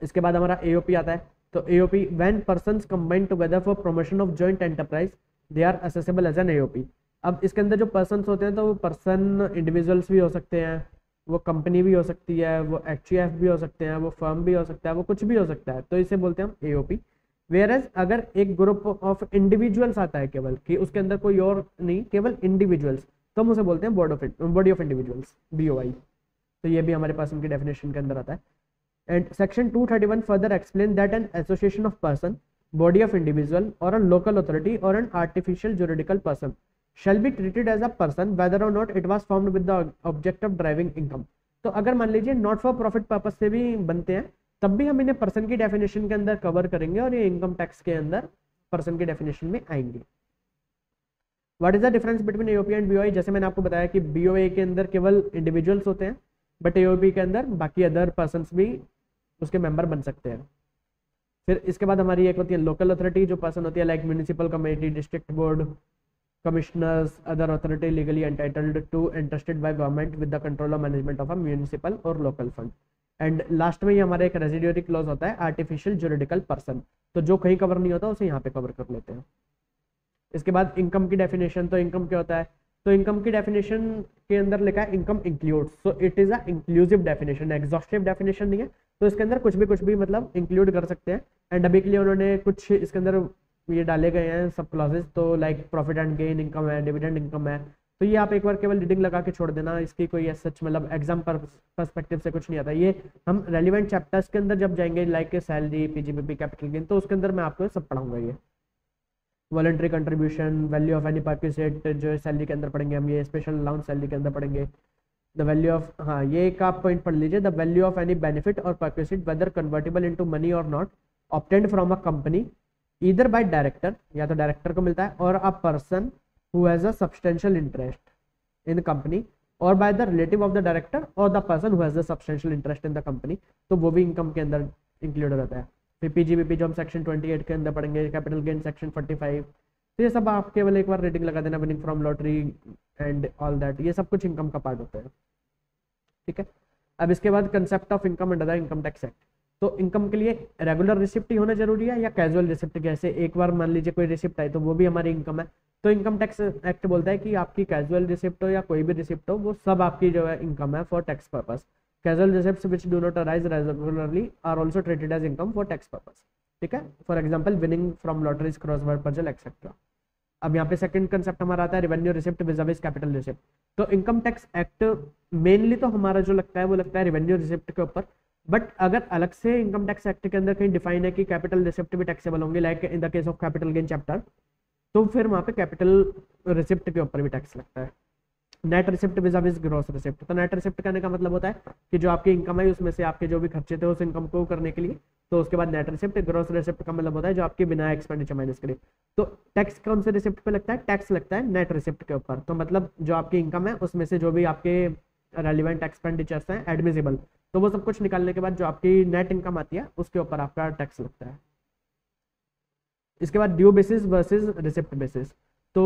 इसके बाद हमारा AOP आता है। तो AOP when persons combine together for promotion of joint enterprise they are assessable as an AOP। अब इसके अंदर जो पर्सन्स होते हैं तो वो पर्सन इंडिविजुअल्स भी हो सकते हैं, वो कंपनी भी हो सकती है, वो HUF भी हो सकते हैं, वो फर्म भी हो सकता है, वो कुछ भी हो सकता है, तो इसे बोलते हैं हम AOP। वेयरएज अगर एक ग्रुप ऑफ इंडिविजुअल्स आता है केवल कि उसके अंदर कोई और नहीं, केवल इंडिविजुअल्स, तो हम उसे बोलते हैं बॉडी ऑफ इंडिविजुअल्स BOI। तो ये भी हमारे पास उनकी डेफिनेशन के अंदर आता है। And section 231 further explain that an association of person, body of individual और अ लोकल अथॉरिटी और an artificial juridical person shall be treated as a person whether or not it was formed with the object of driving income। तो अगर मान लीजिए not for profit purpose से भी बनते हैं तब भी हम इन्हें पर्सन की डेफिनेशन के अंदर कवर करेंगे और ये इनकम टैक्स के अंदर पर्सन की डेफिनेशन में आएंगे। What is the difference between AOP and BOI? जैसे मैंने आपको बताया कि BOI के अंदर केवल इंडिविजुअल्स होते हैं बट AOP के अंदर बाकी अदर पर्सन भी उसके मेंबर बन सकते हैं। फिर इसके बाद हमारी एक होती है लोकल अथॉरिटी, जो पर्सन होती है like municipal committee, district board, commissioners, other authority legally entitled to entrusted by government with the control of management of a municipal or local fund। And last में ही हमारा एक रेजिडियरी क्लॉज होता है artificial juridical person, तो जो कहीं cover नहीं होता उसे यहाँ पे कवर कर लेते हैं। इसके बाद इनकम की डेफिनेशन। तो इनकम क्या होता है? तो इनकम की डेफिनेशन के अंदर लिखा है income includes, so it is a inclusive definition, exhaustive definition नहीं है। तो इसके अंदर कुछ भी मतलब इंक्लूड कर सकते हैं। एंड अभी के लिए उन्होंने कुछ इसके अंदर ये डाले गए हैं सब क्लॉजेस, तो like profit and gain income है, डिविडेंड इनकम है। तो ये आप एक बार केवल रीडिंग लगा के छोड़ देना, इसकी कोई सच मतलब एग्जाम पर्सपेक्टिव से कुछ नहीं आता। ये हम रेलिवेंट चैप्टर्स के अंदर जब जाएंगे like salary, PGBP, capital gain, तो उसके अंदर मैं आपको सब पढ़ाऊंगा। ये voluntary contribution, value of any perquisite जो सैलरी के अंदर पढ़ेंगे हम, ये स्पेशल अलाउंस सैलरी के अंदर पढ़ेंगे। द वैल्यू ऑफ, हाँ ये एक आप पॉइंट पढ़ लीजिए, the value of any benefit or perquisite whether convertible into money or not obtained from a company either by director, या तो डायरेक्टर को मिलता है, or a person who has a substantial interest in the company, or by the relative of the director or the person who has a substantial interest in the company, तो वो भी income के अंदर include रहता है। फिर PGBP जो हम सेक्शन 28 के अंदर पढ़ेंगे, कैपिटल गेन सेक्शन 45, तो ये सब आप केवल एक बार रीडिंग लगा देना, winning from lottery and all that, ये सब कुछ इनकम का पार्ट होता है। ठीक है, अब इसके बाद concept of income under the income tax act. तो इनकम के लिए रेगुलर रिसिप्ट ही होना जरूरी है या कैजुअल रिसिप्ट? जैसे एक बार मान लीजिए कोई रिसिप्ट आई तो वो भी हमारी इनकम है। तो इनकम टैक्स एक्ट बोलता है कि आपकी कैजुअल रिसिप्ट हो या कोई भी रिसिप्ट हो, वो सब आपकी जो है इनकम है for tax purpose. Casual receipts which do not arise regularly are also treated as income for tax purpose. ठीक है, for example winning from lotteries, crossword puzzle etcetera. अब यहाँ पे सेकंड कंसेप्ट हमारा आता है revenue receipt vis capital receipt. तो income tax act mainly तो हमारा जो लगता है वो लगता है रेवेन्यू रिसिप्ट के ऊपर, बट अगर अलग से इनकम टैक्स एक्ट के अंदर कहीं डिफाइन है कि कैपिटल रिसिप्ट भी टैक्सेबल होंगे, like in the case of capital gain chapter, तो फिर वहाँ पे कैपिटल रिसिप्ट के ऊपर भी टैक्स लगता है। नेट रिसिप्ट विज़ ग्रॉस रिसिप्ट, तो नेट रिसिप्ट करने का मतलब होता है कि जो आपकी इनकम है उसमें से आपके जो भी खर्चे थे उस इनकम को करने के लिए, तो उसके बाद नेट रिसिप्ट। ग्रॉस रिसिप्ट का मतलब होता है जो आपके बिना एक्सपेंडिचर माइनस करे। तो टैक्स कौन से रिसिप्ट पे लगता है? टैक्स लगता है नेट रिसिप्ट के ऊपर। तो मतलब जो आपकी इनकम है उसमें से जो भी आपके रेलिवेंट एक्सपेंडिचर्स हैं एडमिसिबल, तो वो सब कुछ निकालने के बाद जो आपकी नेट इनकम आती है उसके ऊपर आपका टैक्स लगता है। इसके बाद due basis versus receipt basis. तो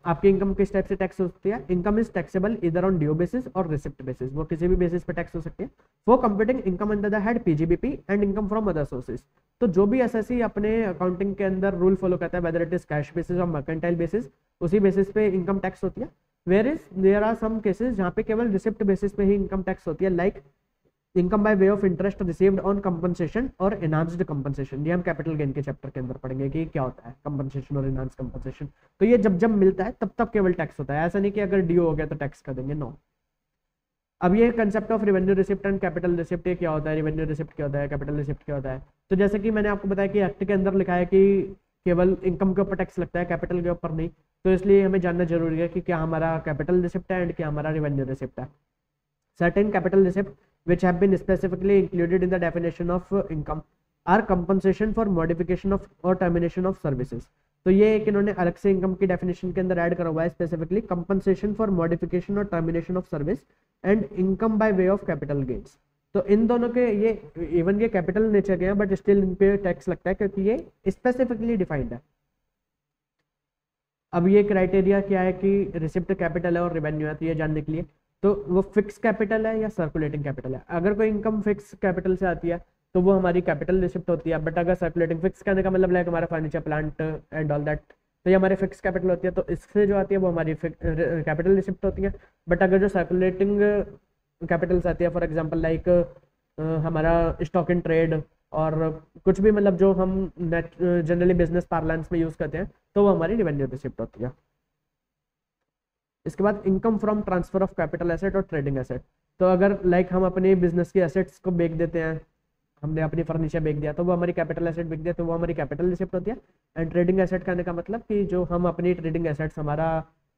आपकी इनकम किस टाइप से टैक्स होती है? इनकम इज टैक्सेबल इधर ऑन ड्यू बेसिस और रिसिप्ट बेसिस, वो किसी भी बेसिस पे टैक्स हो सकती है। For computing income under the head PGBP and income from other sources, तो जो भी एसएससी अपने अकाउंटिंग के अंदर रूल फॉलो करता है whether it is cash basis और मर्केंटाइल बेसिस, उसी बेसिस पे इनकम टैक्स होती है। Where is there are some cases जहाँ पे केवल रिसिप्ट बेसिस पे ही इनकम टैक्स होती है, like income by way of interest received on compensation और एनहांस्ड कंपनसेशन। ये हम कैपिटल गेन के चैप्टर के अंदर पढ़ेंगे कि क्या होता है कंपनसेशन और एनहांस्ड कंपनसेशन। तो ये जब जब मिलता है तब तब केवल टैक्स होता है, ऐसा नहीं कि अगर ड्यू हो गया तो टैक्स कर देंगे, नो। अब ये concept of revenue receipt and capital receipt, ये क्या होता है? रेवेन्यू रिसिप्ट क्या होता है? कैपिटल रिसिप्ट क्या होता है? तो जैसे कि मैंने आपको बताया कि एक्ट के अंदर लिखा है कि केवल इनकम के ऊपर टैक्स लगता है, कैपिटल के ऊपर नहीं, तो इसलिए हमें जानना जरूरी है कि क्या हमारा कैपिटल रिसिप्ट है एंड क्या हमारा रेवेन्यू रिसिप्ट है। Certain capital receipts which have been specifically included in the definition of income are compensation for modification of or termination of services। तो ये एक इन्होंने अलग से इनकम की डेफिनेशन के अंदर ऐड करा हुआ है, स्पेसिफिकली कंपनसेशन फॉर मॉडिफिकेशन और termination of service and income by way of capital gains. तो इन दोनों के ये इवन ये कैपिटल नेचर के हैं बट स्टिल इन पे टैक्स लगता है क्योंकि ये स्पेसिफिकली डिफाइंड है। अब ये क्राइटेरिया क्या है कि रिसिप्ट कैपिटल है और रेवेन्यू है, तो ये जानने के लिए तो वो फिक्स कैपिटल है या सर्कुलेटिंग कैपिटल है। अगर कोई इनकम फिक्स कैपिटल से आती है तो वो हमारी कैपिटल रिसिप्ट होती है, बट अगर सर्कुलेटिंग, फिक्स करने का मतलब लाइक हमारा furniture plant and all that, तो ये हमारे फिक्स कैपिटल होती है, तो इससे जो आती है वो हमारी कैपिटल रिसिप्ट होती है। बट अगर जो सर्कुलेटिंग कैपिटल्स आती है फॉर एग्जांपल लाइक हमारा स्टॉक इन ट्रेड और कुछ भी मतलब जो हम जनरली बिजनेस पार्लेंस में यूज करते हैं, तो वो हमारी रेवेन्यू रिसिप्ट होती है। इसके बाद income from transfer of capital asset और ट्रेडिंग एसेट। तो अगर लाइक हम अपने बिजनेस के एसेट्स को बेच देते हैं, हमने अपनी फर्नीचर बेच दिया तो वो हमारी कैपिटल एसेट बेच दिया, तो वो हमारी कैपिटल रिसिप्ट होती है। एंड ट्रेडिंग एसेट कहने का मतलब कि जो हम अपनी ट्रेडिंग एसेट्स, हमारा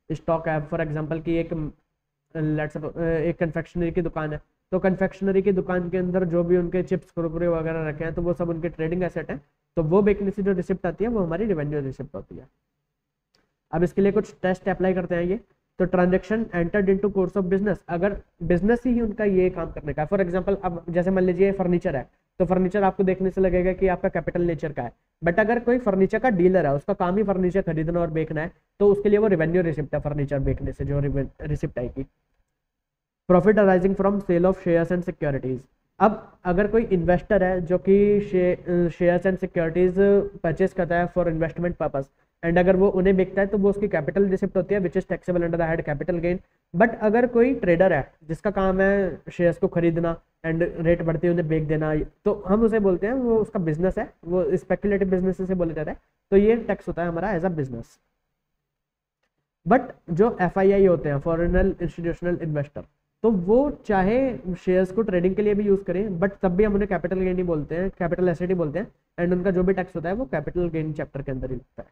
स्टॉक है फॉर एग्जांपल कि एक कन्फेक्शनरी की दुकान है, तो कन्फेक्शनरी की दुकान के अंदर जो भी उनके चिप्स कुरकुरे वगैरह रखे हैं तो वो सब उनके ट्रेडिंग एसेट है, तो वो बेचने से जो रिसिप्ट आती है वो हमारी रेवेन्यू रिसिप्ट होती है। अब इसके लिए कुछ टेस्ट अप्लाई करते हैं ये। तो transaction entered into course of business, अगर बिजनेस ही उनका ये काम करने का है, फॉर एग्जांपल अब जैसे मान लीजिए फर्नीचर है, तो फर्नीचर आपको देखने से लगेगा कि आपका कैपिटल नेचर का है, बट अगर कोई फर्नीचर का डीलर है, उसका काम ही फर्नीचर खरीदना और बेचना है, तो उसके लिए वो रेवेन्यू रिसिप्ट है, फर्नीचर बेचने से जो रिसिप्ट आएगी। Profit arising from sale of shares and securities, अब अगर कोई इन्वेस्टर है जो कि शेयर्स एंड सिक्योरिटीज परचेज करता है फॉर इन्वेस्टमेंट पर्पस, एंड अगर वो उन्हें बेचता है तो वो उसकी कैपिटल रिसिप्ट होती है which is taxable under the head capital gain. But अगर कोई ट्रेडर है जिसका काम है शेयर्स को खरीदना एंड रेट बढ़ते हुए उन्हें बेच देना, तो हम उसे बोलते हैं वो उसका बिजनेस है, वो स्पेकुलेटिव बिजनेस से बोला जाता है, तो ये टैक्स होता है हमारा एज अ बिजनेस। बट जो FII होते हैं फॉरेनर इंस्टीट्यूशनल इन्वेस्टर, तो वो चाहे शेयर्स को ट्रेडिंग के लिए भी यूज करें, बट तब भी हम उन्हें कैपिटल गेन ही बोलते हैं, कैपिटल एसेट ही बोलते हैं, एंड उनका जो भी टैक्स होता है वो कैपिटल गेन चैप्टर के अंदर ही लगता है।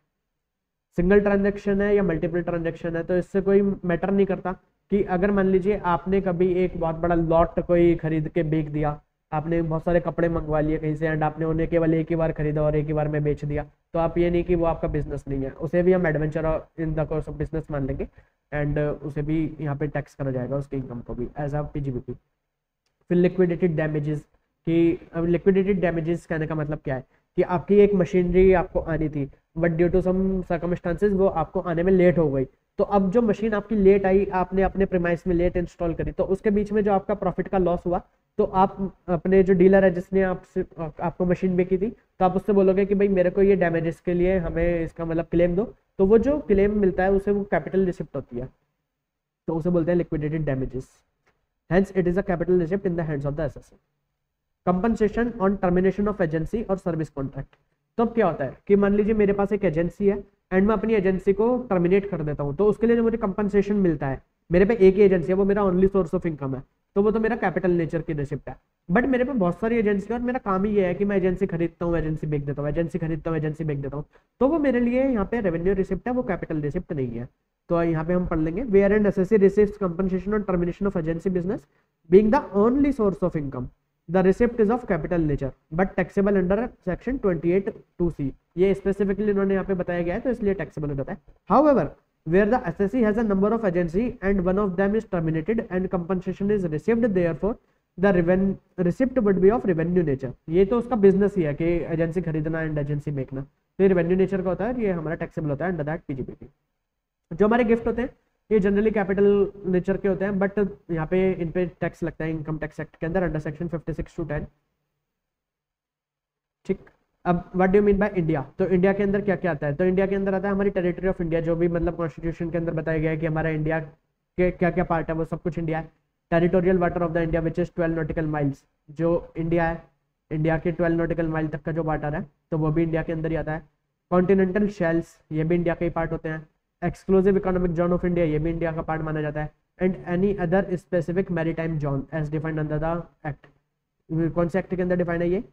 सिंगल ट्रांजैक्शन है या मल्टीपल ट्रांजैक्शन है, तो इससे कोई मैटर नहीं करता कि अगर मान लीजिए आपने कभी एक बहुत बड़ा लॉट कोई खरीद के बेच दिया, आपने बहुत सारे कपड़े मंगवा लिए कहीं से एंड आपने उन्हें केवल एक ही बार खरीदा और एक ही बार में बेच दिया, तो आप ये नहीं कि वो आपका बिजनेस नहीं है, उसे भी हम एडवेंचर और in the course of business मान लेंगे, एंड उसे भी यहाँ पे टैक्स करा जाएगा उसकी इनकम को भी एज अ PGBP। फिर लिक्विडेटेड डैमेजेस, कि अब लिक्विडेटेड डैमेजेस कहने का मतलब क्या है कि आपकी एक मशीनरी आपको आनी थी, but due to some circumstances वो आपको आने में लेट हो गई, तो अब जो मशीन आपकी लेट आई, आपने अपने प्रीमाइस में लेट इंस्टॉल करी, तो उसके बीच में जो आपका प्रॉफिट का लॉस हुआ, तो आप अपने जो डीलर है जिसने आपको मशीन बेची थी, तो आप उससे बोलोगे कि भाई मेरे को ये डैमेजेस के लिए हमें इसका मतलब क्लेम दो, तो वो जो क्लेम मिलता है उसे वो कैपिटल रिसिप्ट होती है, तो उसे बोलते हैं liquidated damages. Hence it is a capital receipt in the hands of the SSC. Compensation on termination of agency और सर्विस कॉन्ट्रैक्ट, तो अब क्या होता है कि मान लीजिए मेरे पास एक एजेंसी है एंड मैं अपनी एजेंसी को टर्मिनेट कर देता हूँ, तो उसके लिए जो मुझे कंपनसेशन मिलता है, मेरे पे एक ही एजेंसी है, वो मेरा ओनली सोर्स ऑफ इनकम है, तो वो तो मेरा कैपिटल नेचर की रिसिप्ट है। बट मेरे पे बहुत सारी एजेंसी है और मेरा काम ही ये है कि मैं एजेंसी खरीदता हूँ, एजेंसी बेच देता हूँ, एजेंसी खरीदता हूँ, एजेंसी बेच देता हूँ, तो वो मेरे लिए यहाँ पे रेवेन्यू रिसिप्ट है, वो कैपिटल रिसिप्ट नहीं है। तो यहाँ पे हम पढ़ लेंगे, where and SSC receives compensation on termination of agency business being the only source of income, the receipt is of capital nature but taxable under section 28(2)(c)। ये स्पेसिफिकली इन्होंने यहाँ पे बताया गया है, तो इसलिए टैक्सेबल हो जाता है। However where the SSC has a number of agency and one of them is terminated and compensation is received, therefore the receipt would be of revenue nature। ये तो उसका बिजनेस ही है कि एजेंसी खरीदना एंड एजेंसी बेचना, तो ये revenue nature का होता है, ये हमारा टैक्सेबल होता है अंडर दैट पीजीपीटी। जो हमारे गिफ्ट होते हैं ये जनरली कैपिटल नेचर के होते हैं, बट यहाँ पे इन पे टैक्स लगता है इनकम टैक्स एक्ट के अंदर अंडर सेक्शन 56(2)(10)। ठीक, अब what do mean by India, तो इंडिया के अंदर क्या क्या आता है, तो इंडिया के अंदर आता है हमारी टेरिटरी ऑफ इंडिया, जो भी मतलब कॉन्स्टिट्यूशन के अंदर बताया गया है कि हमारा इंडिया के क्या क्या पार्ट है, वो सब कुछ इंडिया है। Territorial water of the India which is 12 nautical miles, जो इंडिया है, इंडिया के 12 नॉटिकल माइल तक का जो वाटर है, तो वो भी इंडिया के अंदर ही आता है। कॉन्टिनेंटल शेल्स, ये भी इंडिया के ही पार्ट होते हैं। Exclusive economic zone of India, ये भी इंडिया का पार्ट माना जाता है। And any other specific maritime zone as defined under the act. कौन से एक्ट के अंदर डिफाइंड है ये?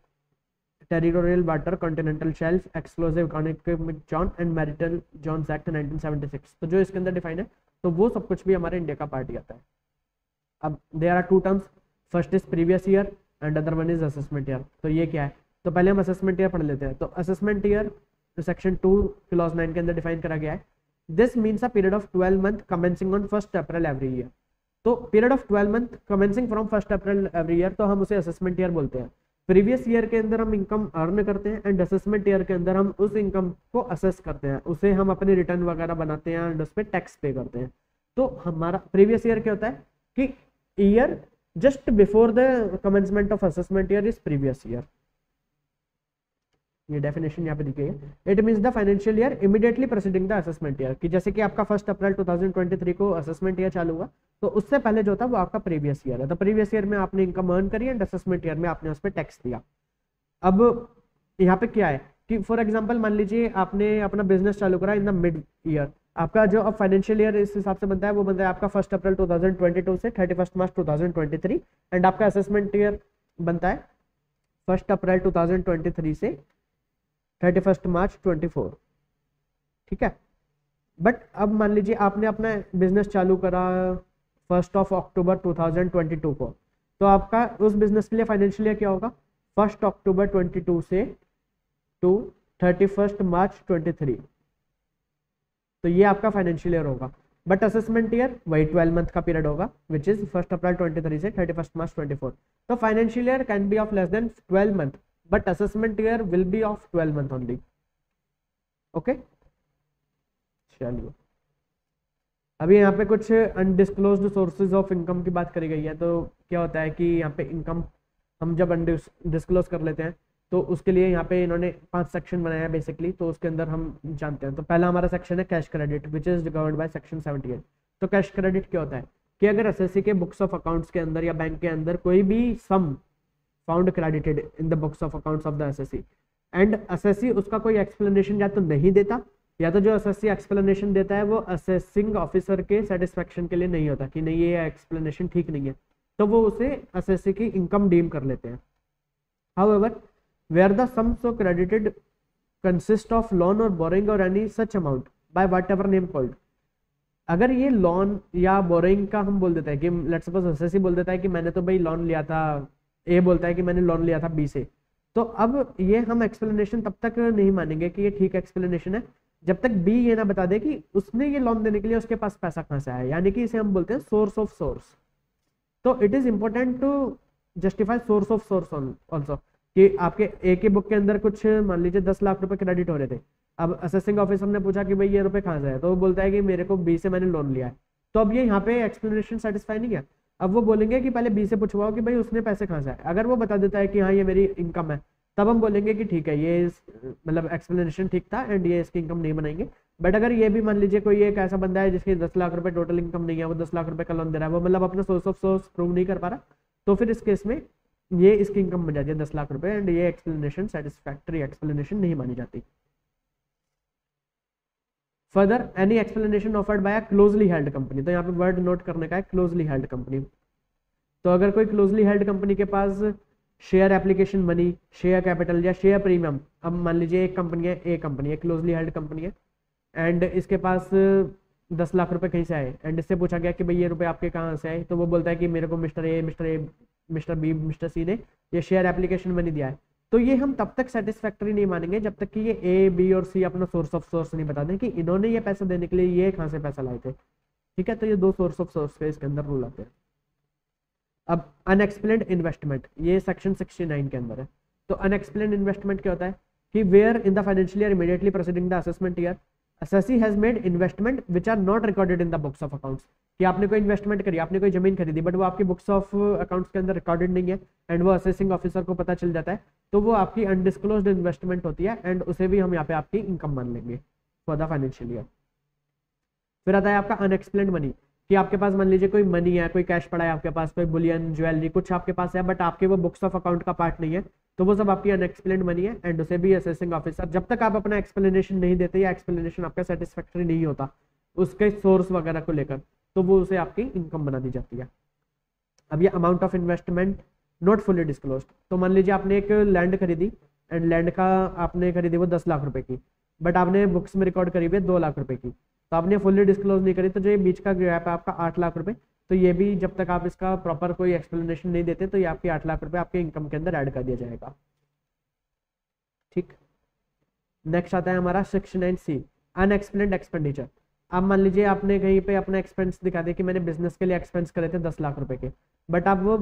Territorial water, continental shelf, exclusive economic zone and marital zones act 1976। तो जो इसके अंदर डिफाइन है, तो वो सब कुछ भी हमारे इंडिया का पार्ट ही आता है। अब there are two terms, first is previous year and other one is assessment year. तो ये क्या है, तो पहले हम असेसमेंट ईयर पढ़ लेते हैं। तो असेसमेंट ईयर सेक्शन 2 क्लॉज 9 के अंदर डिफाइन करा गया है, this means a period of 12 month commencing on 1 April every year. तो period of 12 month commencing from 1 April every year, तो हम उसे असेसमेंट ईयर बोलते हैं। प्रीवियस ईयर के अंदर हम इनकम अर्न करते हैं एंड असेसमेंट ईयर के अंदर हम उस इनकम को असेस करते हैं, उसे हम अपनी रिटर्न वगैरह बनाते हैं एंड उस पर टैक्स पे करते हैं। तो हमारा प्रीवियस ईयर क्या होता है कि year just before the commencement of assessment year is previous year. ये डेफिनेशन यहाँ पे दी गई है। It means the financial year immediately preceding the assessment year, कि जैसे कि आपका 1 अप्रैल 2023 को असेसमेंट ईयर चालू हुआ, तो उससे पहले जो था वो आपका प्रीवियस ईयर है। तो प्रीवियस ईयर में आपने इनकम अर्न करी एंड असेसमेंट ईयर में आपने उस पर टैक्स दिया। अब यहाँ पे क्या है कि फॉर एग्जांपल मान लीजिए आपने अपना बिजनेस चालू करा इन द मिड ईयर, आपका जो अब फाइनेंशियल ईयर इस हिसाब से बनता है, वो बनता है आपका 1 अप्रैल 2022 से 31 मार्च 2023, एंड आपका असेसमेंट ईयर बनता है 1 अप्रैल 2023 से 31 मार्च 24। ठीक है, बट अब मान लीजिए आपने अपना बिजनेस चालू करा 1 अक्टूबर 2022 को, तो आपका उस बिजनेस के लिए फाइनेंशियल ईयर क्या होगा? 1 अक्टूबर 22 से टू 31 मार्च 23। तो ये आपका फाइनेंशियल ईयर होगा। बट असेसमेंट ईयर वही 12 मंथ का पीरियड होगा, विच इज 1 अप्रैल 23 से 31 मार्च 24। तो financial year can be of less than 12 month, but assessment year will be of 12 month only। okay, चलिए अभी यहाँ पे कुछ अनडिस्क्लोज्ड सोर्सेज ऑफ इनकम की बात करी गई है। तो क्या होता है कि यहाँ पे इनकम हम जब अनडिस्क्लोज कर लेते हैं, तो उसके लिए यहाँ पे इन्होंने 5 सेक्शन बनाया है बेसिकली, तो उसके अंदर हम जानते हैं। तो पहला हमारा सेक्शन है cash credit, which is governed by section 78। तो कैश क्रेडिट क्या होता है कि अगर एसएससी के बुक्स ऑफ अकाउंट्स के अंदर या बैंक के अंदर कोई भी sum found credited in the books of accounts of the assessee and assessee उसका कोई एक्सप्लेनेशन या तो नहीं देता, या तो जो एसएससी एक्सप्लेनेशन देता है वो असेसिंग ऑफिसर के सेटिस्फेक्शन के लिए नहीं होता कि नहीं ये एक्सप्लेनेशन ठीक नहीं है, तो वो उसे एसएससी की इनकम डीम कर लेते हैं। However where the sum so credited consist of loan और बोरिंग और any such amount by whatever name called, अगर ये लोन या बोरिंग का हम बोल देते हैं कि लेट्स सपोज एसएससी बोल देता है कि मैंने तो भाई लोन लिया था, ए बोलता है कि मैंने लोन लिया था बी से, तो अब ये हम एक्सप्लेनेशन तब तक नहीं मानेंगे कि ये ठीक एक्सप्लेनेशन है जब तक बी ये ना बता दे कि उसने ये लोन देने के लिए उसके पास पैसा कहाँ से आया, यानी कि इसे हम बोलते हैं सोर्स ऑफ सोर्स। तो it is important to justify source of source also, कि आपके ए के बुक के अंदर कुछ मान लीजिए 10 लाख रुपए क्रेडिट हो रहे थे। अब असेसिंग ऑफिसर ने पूछा कि भाई ये रुपए कहाँ से आए, तो वो बोलता है कि मेरे को बी से मैंने लोन लिया है। तो अब ये यहाँ पे एक्सप्लेनेशन सेटिस्फाई नहीं है। अब वो बोलेंगे कि पहले बी से पूछवाओ कि भाई उसने पैसे कहाँ से आए। अगर वो बता देता है कि हाँ ये मेरी इनकम है, तब हम बोलेंगे कि ठीक है ये मतलब एक्सप्लेनेशन ठीक था एंड ये इसकी इनकम नहीं बनाएंगे। बट अगर ये भी मान लीजिए कोई एक ऐसा बंदा है जिसकी 10 लाख रुपए टोटल इनकम नहीं है, वो 10 लाख रुपए का लोन दे रहा है, वो मतलब अपना सोर्स ऑफ सोर्स प्रूव नहीं कर पा रहा, तो फिर इस केस में ये इसकी इनकम बन जाती है 10 लाख रुपए एंड ये एक्सप्लेनेशन सेटिस्फैक्टरी एक्सप्लेनेशन नहीं मानी जाती। Further any explanation offered by a closely held company, तो यहाँ पे वर्ड नोट करने का है क्लोजली हेल्ड कंपनी। तो अगर कोई क्लोजली हेल्ड कंपनी के पास share application money, share capital या शेयर प्रीमियम, अब मान लीजिए एक कंपनी है, ए कंपनी है, क्लोजली हेल्ड कंपनी है, एंड इसके पास 10 लाख रुपए कहीं से आए, एंड इससे पूछा गया कि भाई ये रुपए आपके कहाँ से आए, तो वो बोलता है कि मेरे को mister A, mister B, mister C ने ये शेयर एप्लीकेशन मनी दिया है। तो ये हम तब तक सेटिस्फैक्टरी नहीं मानेंगे जब तक कि ये ए, बी और सी अपना सोर्स ऑफ सोर्स नहीं बता दें कि इन्होंने ये पैसा देने के लिए ये कहाँ से पैसा लाए थे। ठीक है, तो ये दो सोर्स ऑफ सोर्स के इसके अंदर रूल आते हैं। अब अनएक्सप्लेन्ड इन्वेस्टमेंट, ये सेक्शन 69 के अंदर है। तो अनएक्सप्लेन्ड इन्वेस्टमेंट क्या होता है कि where in the financial year immediately preceding the assessment year assessee has made investment which are not recorded in the books of accounts, कि आपने कोई इन्वेस्टमेंट करी, आपने कोई जमीन खरीदी बट वो आपकी बुक्स ऑफ अकाउंट्स के अंदर रिकॉर्डेड नहीं है, एंड वो असेसिंग ऑफिसर को पता चल जाता है, तो वो आपकी अनडिस्क्लोज्ड इन्वेस्टमेंट होती है, एंड उसे भी हम यहाँ पे आपकी इनकम मान लेंगे फॉर द फाइनेंशियल ईयर। फिर आता है आपका अनएक्सप्लेन्ड मनी, कि आपके पास मान लीजिए कोई मनी है, कोई कैश पड़ा है आपके पास, कोई बुलियन, ज्वेलरी, कुछ आपके पास है बट आपके वो बुक्स ऑफ अकाउंट का पार्ट नहीं है, तो वो सब आपकी अनएक्सप्लेन्ड मनी है, एंड उसे भी असेसिंग ऑफिसर, जब तक आप अपना एक्सप्लेनेशन नहीं देते या एक्सप्लेनेशन आपका सेटिस्फैक्टरी नहीं होता उसके सोर्स वगैरह को लेकर, तो वो उसे आपकी इनकम बना दी जाती है। अब ये amount of investment not fully disclosed, तो मान लीजिए आपने एक लैंड खरीदी, एंड लैंड का आपने खरीदी वो 10 लाख रुपए की, बट आपने बुक्स में रिकॉर्ड करी हुई है 2 लाख रुपए की, तो आपने फुल्ली डिस्क्लोज नहीं करी, तो जो ये बीच का गैप है आपका 8 लाख रुपए, तो ये भी जब तक आप इसका प्रॉपर कोई एक्सप्लेनेशन नहीं देते तो ये आपके 8 लाख रुपए आपके इनकम के अंदर ऐड कर दिया जाएगा। ठीक, नेक्स्ट आता है हमारा सेक्शन 9C, अनएक्सप्लेन्ड एक्सपेंडिचर। अब मान लीजिए आपने कहीं पे अपना एक्सपेंस दिखा दिया कि मैंने बिजनेस के लिए एक्सपेंस करे थे 10 लाख रुपए के, बट आप वो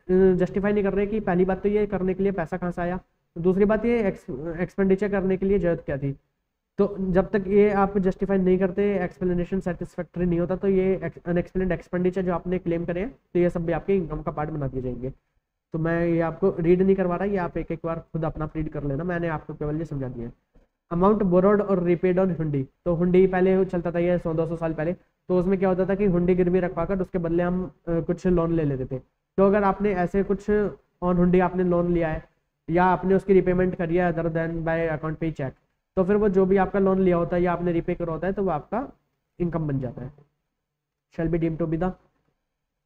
जस्टिफाई नहीं कर रहे कि पहली बात तो ये करने के लिए पैसा कहाँ से आया, दूसरी बात ये एक्सपेंडिचर करने के लिए जरूरत क्या थी। तो जब तक ये आप जस्टिफाई नहीं करते, एक्सप्लेनेशन सेटिस्फैक्टरी नहीं होता, तो ये अनएक्सप्लेन्ड एक्सपेंडिचर जो आपने क्लेम करे हैं तो ये सब भी आपके इनकम का पार्ट बना दिए जाएंगे। तो मैं ये आपको रीड नहीं करवा रहा, ये आप एक बार खुद अपना रीड कर लेना, मैंने आपको केवल ये समझा दिया है। Amount borrowed or repaid on हुंडी, तो हुंडी पहले चलता था ये 100-200 साल पहले, तो उसमें क्या होता था कि हुंडी गिरवी रखवा कर उसके बदले हम कुछ लोन ले लेते थे। तो अगर आपने ऐसे कुछ ऑन हुंडी आपने लोन लिया है या आपने उसकी रिपेमेंट करी है अदर देन बाय अकाउंट पे चेक, तो फिर वो जो भी आपका लोन लिया होता है या आपने रिपे करा होता है तो वो आपका इनकम बन जाता है। Shall be deemed to be the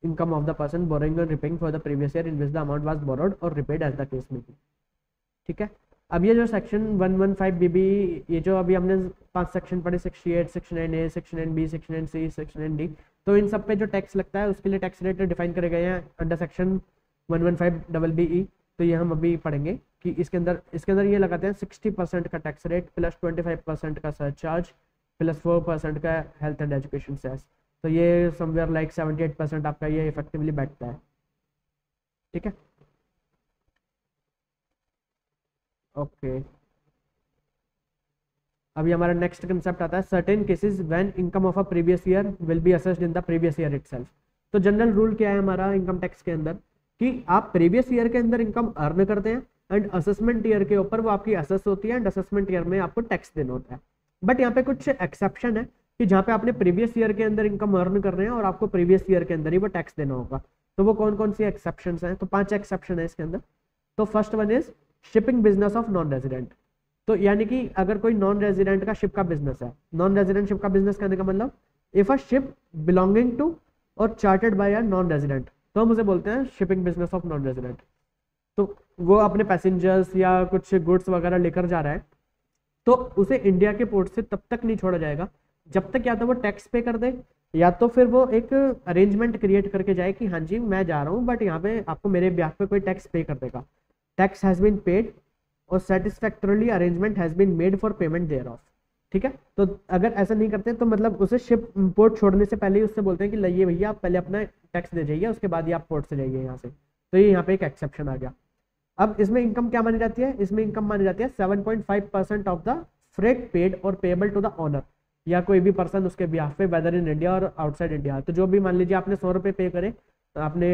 income of the person borrowing or repaying for the previous year in which the amount was borrowed or repaid as the case may be. ठीक है, अब ये जो section 115BB, ये जो अभी हमने 5 section पढ़े, 68, 69A, 69B, 69C, 69D, तो इन सब पे जो टैक्स लगता है उसके लिए टैक्स रेट डिफाइन करे गए हैं अंडर सेक्शन 115BE। तो ये हम अभी पढ़ेंगे कि इसके अंदर ये लगाते हैं 60% का टैक्स रेट प्लस 25% का सरचार्ज प्लस 4% का हेल्थ एंड एजुकेशन सेस, तो ये समवेयर लाइक 78% आपका ये इफेक्टिवली बैठता है। ठीक है, ओके। अभी हमारा नेक्स्ट कंसेप्ट आता है certain cases when income of a previous year will be assessed in the previous year itself. तो जनरल रूल क्या है हमारा इनकम टैक्स के अंदर कि आप प्रीवियस ईयर के अंदर इनकम अर्न करते हैं एंड असेसमेंट ईयर के ऊपर वो आपकी असेस होती है एंड असेसमेंट ईयर में आपको टैक्स देना होता है। बट यहाँ पे कुछ एक्सेप्शन है कि जहाँ पे आपने प्रीवियस ईयर के अंदर इनकम अर्न कर रहे हैं और आपको प्रीवियस ईयर के अंदर ही वो टैक्स देना होगा। तो वो कौन कौन सी एक्सेप्शन हैं, तो 5 एक्सेप्शन है इसके अंदर। तो first one is shipping business of non resident, तो यानी कि अगर कोई नॉन रेजिडेंट का शिप का बिजनेस है, नॉन रेजिडेंट शिप का बिजनेस करने का मतलब if a ship belonging to or chartered by a non resident, तो हम उसे बोलते हैं shipping business of non resident. तो वो अपने पैसेंजर्स या कुछ गुड्स वगैरह लेकर जा रहा है, तो उसे इंडिया के पोर्ट से तब तक नहीं छोड़ा जाएगा जब तक या तो वो टैक्स पे कर दे या तो फिर वो एक अरेंजमेंट क्रिएट करके जाए कि हाँ जी मैं जा रहा हूँ बट यहाँ पे आपको मेरे ब्याह पे कोई टैक्स पे कर देगा। Tax has been paid or satisfactorily arrangement has been made for payment thereof. ठीक है, तो अगर ऐसा नहीं करते तो मतलब उसे शिप पोर्ट छोड़ने से पहले ही उससे बोलते हैं कि लाइए भैया आप पहले अपना टैक्स दे जाइए, उसके बाद ही आप पोर्ट से जाइए यहाँ से। तो ये यहाँ पे एक एक्सेप्शन आ गया। अब इसमें इनकम क्या मानी जाती है, इसमें इनकम मानी जाती है 7.5% ऑफ द फ्रेट पेड और पेएबल टू द ओनर या कोई भी पर्सन उसके बिहाफ पे वेदर इन इंडिया और आउटसाइड इंडिया। तो जो भी मान लीजिए आपने 100 रुपये पे करे अपने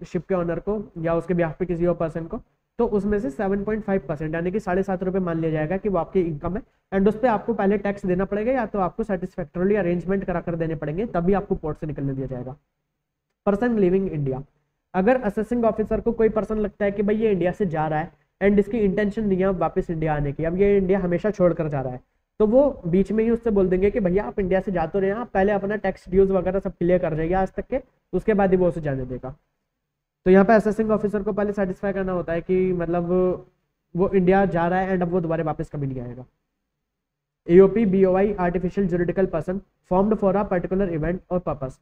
शिप के ऑनर को या उसके बिहाफ पे किसी और पर्सन को, तो उसमें से 7.5% यानी कि 7.5 रुपये मान लिया जाएगा कि वो आपकी इनकम है एंड उस पर आपको पहले टैक्स देना पड़ेगा या तो आपको सेटिस्फैक्टरली अरेंजमेंट करा कर देने पड़ेंगे, तभी आपको पोर्ट से निकलने दिया जाएगा। पर्सन लिविंग इंडिया, अगर असेसिंग ऑफिसर को कोई पर्सन लगता है कि भाई ये इंडिया से जा रहा है एंड इसकी इंटेंशन नहीं है वापस इंडिया आने की, अब ये इंडिया हमेशा छोड़कर जा रहा है, तो वो बीच में ही उससे बोल देंगे कि भैया आप इंडिया से जा तो रहे हैं, आप पहले अपना टैक्स ड्यूज वगैरह सब क्लियर कर जाइए आज तक के, उसके बाद ही वो उसे जाने देगा। तो यहाँ पे असेसिंग ऑफिसर को पहले सेटिस्फाई करना होता है कि मतलब वो इंडिया जा रहा है एंड अब वो दोबारा वापस कभी नहीं आएगा। AOP BOI artificial juridical person formed for a particular event और पर्पस।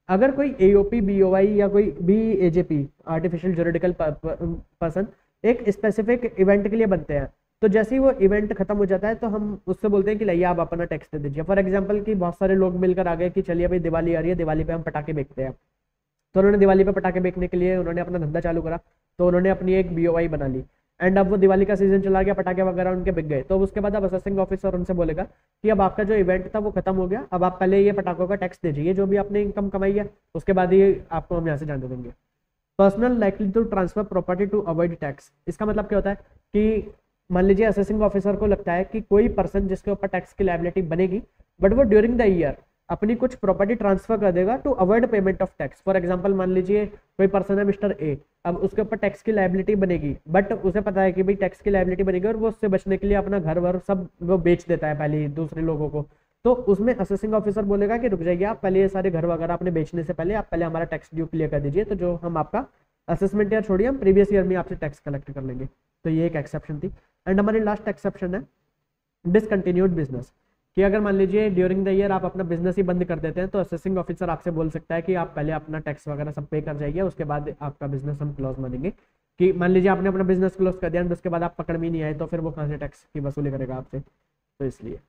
अगर कोई एओपी बीओआई या कोई भी एजेपी आर्टिफिशियल जुरिडिकल पर्सन एक स्पेसिफिक इवेंट के लिए बनते हैं, तो जैसे ही वो इवेंट खत्म हो जाता है तो हम उससे बोलते हैं कि लाइए आप अपना टैक्स दे दीजिए। फॉर एग्जांपल कि बहुत सारे लोग मिलकर आ गए कि चलिए भाई दिवाली आ रही है, दिवाली पे हम पटाखे बेचते हैं, तो उन्होंने दिवाली पे पटाखे बेचने के लिए उन्होंने अपना धंधा चालू करा, तो उन्होंने अपनी एक बीओआई बना ली एंड अब वो दिवाली का सीजन चला गया, पटाखे वगैरह उनके बिक गए, तो उसके बाद अब असेसिंग ऑफिसर उनसे बोलेगा कि अब आपका जो इवेंट था वो खत्म हो गया, अब आप पहले ये पटाखों का टैक्स दीजिए जो भी आपने इनकम कमाई है, उसके बाद ही आपको हम यहाँ से जाने देंगे। Personal likely to transfer property to avoid tax. इसका मतलब क्या होता है कि मान लीजिए असेसिंग ऑफिसर को लगता है कि कोई पर्सन जिसके ऊपर टैक्स की लायबिलिटी बनेगी बट वो ड्यूरिंग द ईयर अपनी कुछ प्रॉपर्टी ट्रांसफर कर देगा to avoid payment of tax. For example मान लीजिए कोई पर्सन है मिस्टर ए, अब उसके ऊपर टैक्स की लायबिलिटी बनेगी बट उसे पता है कि भाई टैक्स की लायबिलिटी बनेगी और वो उससे बचने के लिए अपना घर वर सब वो बेच देता है पहले दूसरे लोगों को, तो उसमें असेसिंग ऑफिसर बोलेगा कि रुक जाइए आप पहले ये सारे घर वगैरह अपने बेचने से पहले आप पहले हमारा टैक्स ड्यू क्लियर कर दीजिए, तो जो हम आपका असेसमेंट ईयर छोड़िए हम प्रीवियस ईयर में आपसे टैक्स कलेक्ट कर लेंगे। तो ये एक एक्सेप्शन थी। एंड हमारी लास्ट एक्सेप्शन है डिसकंटिन्यूड बिजनेस, कि अगर मान लीजिए ड्यूरिंग द ईयर आप अपना बिजनेस ही बंद कर देते हैं तो असेसिंग ऑफिसर आपसे बोल सकता है कि आप पहले अपना टैक्स वगैरह सब पे कर जाइए, उसके बाद आपका बिजनेस हम क्लोज मानेंगे। कि मान लीजिए आपने अपना बिजनेस क्लोज कर दिया और उसके बाद आप पकड़ में नहीं आए तो फिर वो कहाँ से टैक्स की वसूली करेगा आपसे, तो इसलिए।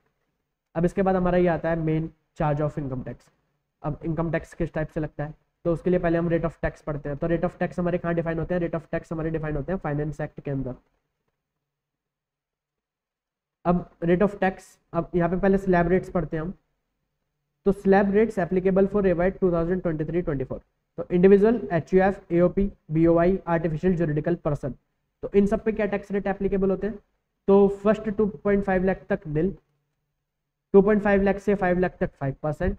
अब इसके बाद हमारा ये आता है main charge of income tax. अब इनकम टैक्स किस टाइप से लगता है, तो उसके लिए पहले हम रेट ऑफ टैक्स पढ़ते हैं। तो रेट ऑफ टैक्स हमारे कहाँ डिफाइन होते हैं, रेट ऑफ टैक्स हमारे डिफाइन होते हैं फाइनेंस एक्ट के अंदर। अब रेट ऑफ टैक्स, अब यहाँ पे पहले स्लैब रेट्स पढ़ते हैं हम। तो स्लैब रेट्स एप्लीकेबल फॉर रिवाइड 2023-24, तो individual, HUF, AOP, BOI, artificial juridical person, तो इन सब पे क्या टैक्स रेट एप्लीकेबल होते हैं। तो फर्स्ट 2.5 लाख तक निल, 2.5 लाख से 5 लाख तक 5%,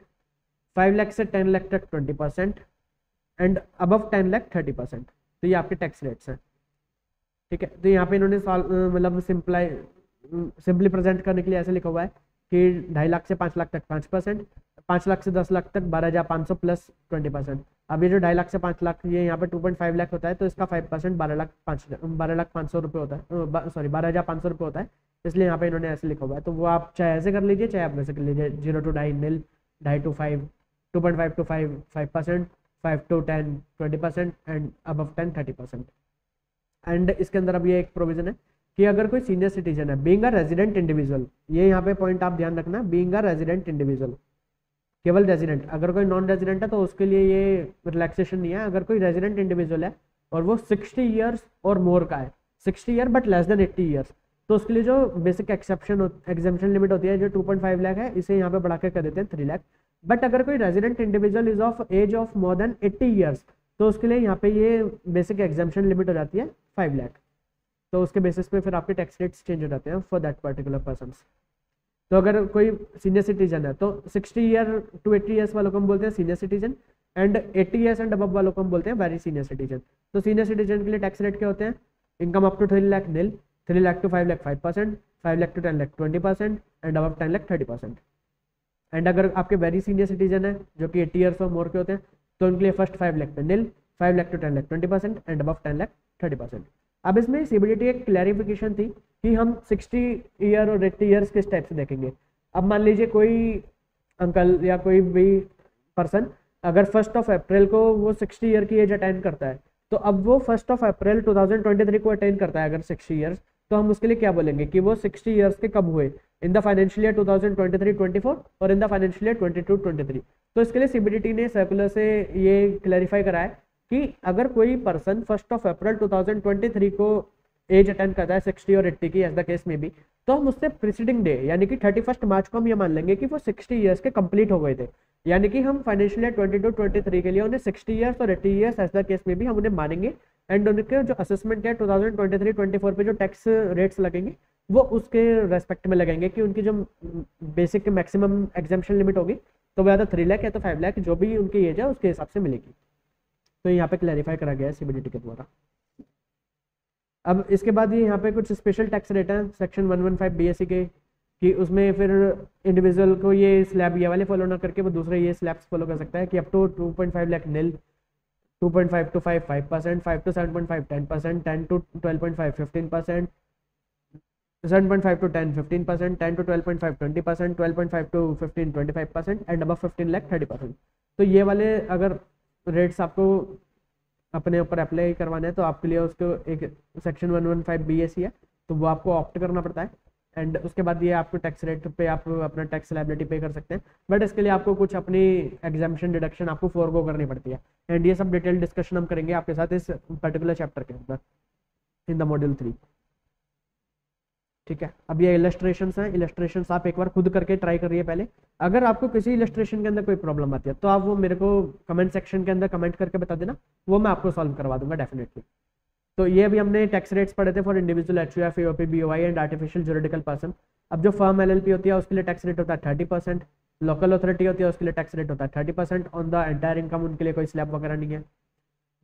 5 लाख से 10 लाख तक 20% एंड अबव 10 लाख 30%। तो ये आपके टैक्स रेट्स हैं, ठीक है। तो यहाँ पे इन्होंने मतलब सिंपली प्रेजेंट करने के लिए ऐसे लिखा हुआ है कि 2.5 लाख से 5 लाख तक 5%, 5 लाख से 10 लाख तक 12,500 प्लस 20%। अब ये जो 2.5 लाख से 5 लाख ये यहाँ पे 2.5 लाख होता है, तो इसका 5% 12,500 रुपये होता है, सॉरी 12,500 रुपये होता है, इसलिए यहाँ पे इन्होंने ऐसे लिखा हुआ है। तो वो आप चाहे ऐसे कर लीजिए चाहे आप वैसे कर लीजिए, 0 to 2.5 nil, 2.5 to 5, 2.5 to 5 5%, 5 to 10 20% and above 10 30%। And इसके अंदर अब ये एक प्रोविजन है कि अगर कोई सीनियर सिटीजन है, बीइंग अ रेजिडेंट इंडिविजुअल, ये यहाँ पे पॉइंट आप ध्यान रखना, बीइंग अ रेजिडेंट इंडिविजुअल, केवल रेजिडेंट, अगर कोई नॉन रेजिडेंट है तो उसके लिए ये रिलैक्सेशन नहीं है। अगर कोई रेजिडेंट इंडिविजुअल है और वो 60 ईयर्स और मोर का है, 60 year but less than 80 years, तो उसके लिए जो बेसिक एग्जेम्पशन लिमिट होती है जो 2.5 लाख है, इसे यहाँ पे बढ़ा के कर देते हैं 3 लाख। बट अगर कोई resident individual is of age of more than 80 years, तो उसके लिए यहाँ पे ये बेसिक एग्जेम्पशन लिमिट हो जाती है 5 लाख। तो उसके बेसिस पे फिर आपके टैक्स रेट्स चेंज हो जाते हैं फॉर दैट पर्टिकुलर पर्सन। तो अगर कोई सीनियर सिटीजन है तो 60 ईयर टू 80 ईयर्स वालों को हम बोलते हैं senior citizen and 80 years and above वालों को हम बोलते हैं वेरी सीनियर सिटीजन। तो सीनियर सिटीजन के लिए टैक्स रेट क्या होते हैं, income up to 3 lakh nil, 3 lakh to 5 lakh 5%, 5 lakh to 10 lakh 20% and above 10 lakh 30%। And अगर आपके वेरी सीनियर सिटीजन है जो कि 80 ईयर्स और मोर के होते हैं, तो उनके लिए फर्स्ट 5 लाख पे nil, 5 lakh to 10 lakh 20% and above 10 lakh 30%। अब इसमें सीबीडीटी एक क्लैरिफिकेशन थी कि हम 60 ईयर और 80 ईयर्स किस टाइप से देखेंगे। अब मान लीजिए कोई अंकल या कोई भी पर्सन अगर 1 अप्रैल को वो 60 ईयर की एज अटेंड करता है, तो अब वो 1 अप्रैल 2023 को अटेंड करता है अगर 60 ईयर्स, तो हम उसके लिए क्या बोलेंगे कि वो 60 ईयर्स के कब हुए, इन द फाइनेंशियल ईयर 2023-24 और इन द फाइनेंशियल ईयर 22-23। तो इसके लिए सीबीडीटी ने सर्कुलर से ये क्लैरिफाई करा है कि अगर कोई पर्सन 1 अप्रैल 2023 को एज अटेंड करता है 60 और 80 की एज द केस में भी, तो हम उससे प्रीसीडिंग डे यानी कि 31 मार्च को हम ये मान लेंगे कि वो 60 ईयर्स के कंप्लीट हो गए थे, यानी कि हम फाइनेंशियल ईयर 22-23 के लिए उन्हें 60 ईयर्स और 80 ईयर्स एज द केस में भी हम उन्हें मानेंगे। एंड उनके जो असेसमेंट है 2023-24 पे जो टैक्स रेट्स लगेंगे वो उसके रेस्पेक्ट में लगेंगे कि उनकी जो बेसिक मैक्सिमम एग्जेम्पशन लिमिट होगी तो वो या तो 3 लाख या तो 5 लाख जो भी उनकी एज है उसके हिसाब से मिलेगी। तो यहाँ पे क्लैरिफाई करा गया है सीबीडीटी के द्वारा। अब इसके बाद ये यहाँ पे कुछ स्पेशल टैक्स रेट हैं सेक्शन 115 बीएसई के कि उसमें फिर इंडिविजुअल को ये स्लैब ये वाले फॉलो ना करके वो दूसरे ये स्लैब्स फॉलो कर सकता है कि up to 2.5 lakh nil, 2.5 to 5 5%, 5 to 7.5 10%, 10 to 12.5 15%, 7.5 to 10 15%, 10 to 12.5 20%, 12.5 to 15 25% and above 15 lakh 30%। तो ये वाले अगर रेट्स आपको अपने ऊपर अप्लाई करवाना है तो आपके लिए उसको एक सेक्शन 115 BAC है, तो वो आपको ऑप्ट करना पड़ता है। एंड उसके बाद ये आपको टैक्स रेट पे आप अपना टैक्स लायबिलिटी पे कर सकते हैं, बट इसके लिए आपको कुछ अपनी एग्जाम्पशन डिडक्शन आपको फोरगो करनी पड़ती है। एंड ये सब डिटेल डिस्कशन हम करेंगे आपके साथ इस पर्टिकुलर चैप्टर के अंदर इन द मॉड्यूल 3। ठीक है, अब ये इलस्ट्रेशंस हैं, इलस्ट्रेशंस आप एक बार खुद करके ट्राई करिए पहले। अगर आपको किसी इलस्ट्रेशन के अंदर कोई प्रॉब्लम आती है तो आप वो मेरे को कमेंट सेक्शन के अंदर कमेंट करके बता देना, वो मैं आपको सॉल्व करवा दूंगा डेफिनेटली। तो ये अभी हमने टैक्स रेट्स पढ़े थे for individual HUF, AOP, BOI and artificial juridical person. अब जो फर्म LLP होती है उसके लिए टैक्स रेट होता है 30%, लोकल अथॉरिटी होती है उसके लिए टैक्स रेट होता है 30% ऑन द एंटायर इनकम, उनके लिए कोई स्लैब वगैरह नहीं है।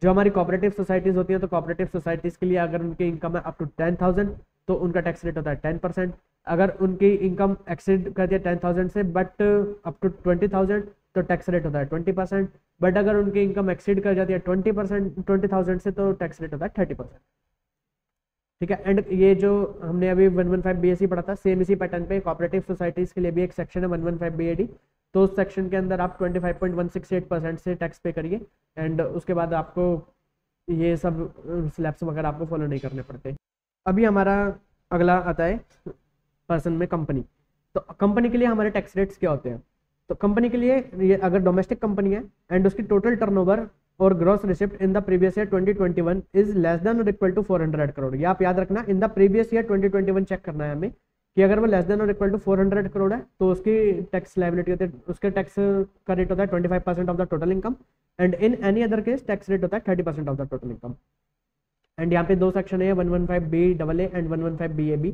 जो हमारी कोऑपरेटिव सोसाइटीज होती है तो कोऑपरेटिव सोसाइटीज के लिए अगर उनकी इनकम है अप टू 10,000 तो उनका टैक्स रेट होता है 10%। अगर उनकी इनकम एक्सीड करती है 10,000 से बट अप टू 20,000 तो टैक्स रेट होता है 20%, बट अगर उनकी इनकम एक्सीड कर जाती है 20,000 से तो टैक्स रेट होता है 30%। ठीक है, एंड ये जो हमने अभी 115 BAC पढ़ा था सेम इसी पैटर्न पे कोऑपरेटिव सोसाइटीज के लिए भी एक सेक्शन है 115 BAD, तो उस सेक्शन के अंदर आप 25.168% से टैक्स पे करिए एंड उसके बाद आपको ये सब स्लैब्स वगैरह आपको फॉलो नहीं करने पड़ते। अभी हमारा अगला आता है पर्सन में कंपनी। तो कंपनी के लिए हमारे टैक्स रेट्स क्या होते हैं? तो कंपनी के लिए ये अगर डोमेस्टिक कंपनी है एंड उसकी टोटल टर्नओवर और gross receipt in the previous year 2021 is less than और इक्वल टू 400 करोड़। ये आप याद रखना, in the previous year 2021 check करना है हमें कि अगर वो लेस देन और इक्वल टू 400 करोड़ है तो उसकी टैक्स लायबिलिटी होती है, उसके टैक्स का रेट होता है 25% of the total income and in any other case tax rate होता है 30% of the total income. And यहाँ पे दो सेक्शन है 115 BAA एंड 115 BAB।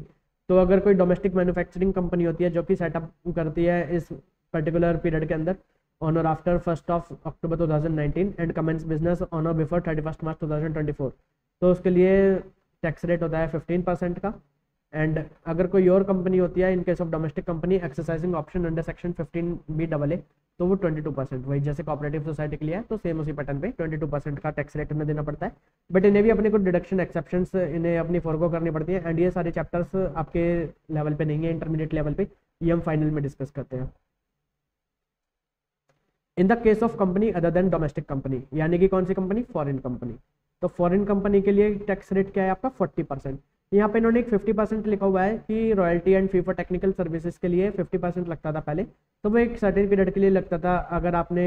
तो अगर कोई डोमेस्टिक मैन्युफैक्चरिंग कंपनी होती है जो कि सेटअप करती है इस पर्टिकुलर पीरियड के अंदर ऑन और after 1 October 2019 and commence business on और बिफोर 31 मार्च 2024, तो उसके लिए टैक्स रेट होता है 15% का। एंड अगर कोई और कंपनी होती है in case of domestic company exercising option under section 15 BAA तो वो 22%, वही जैसे कोऑपरेटिव सोसाइटी के लिए है तो सेम उसी पैटर्न पे 22% का टैक्स रेट इन्हें देना पड़ता है। बट इन्हें भी अपने को डिडक्शन एक्सेप्शंस इन्हें अपनी फॉरगो करनी पड़ती है एंड ये सारे चैप्टर्स आपके लेवल पे नहीं है, इंटरमीडिएट लेवल पे, ये हम फाइनल में डिस्कस करते हैं। इन the case of company other than domestic company, यानी कि कौन सी कंपनी? Foreign company. तो फॉरेन कंपनी के लिए टैक्स रेट क्या है आपका? 40%। यहाँ पे इन्होंने एक 50% लिखा हुआ है कि royalty and fee for technical services के लिए 50% लगता था पहले, तो वो एक सर्टेन पीरियड के लिए लगता था। अगर आपने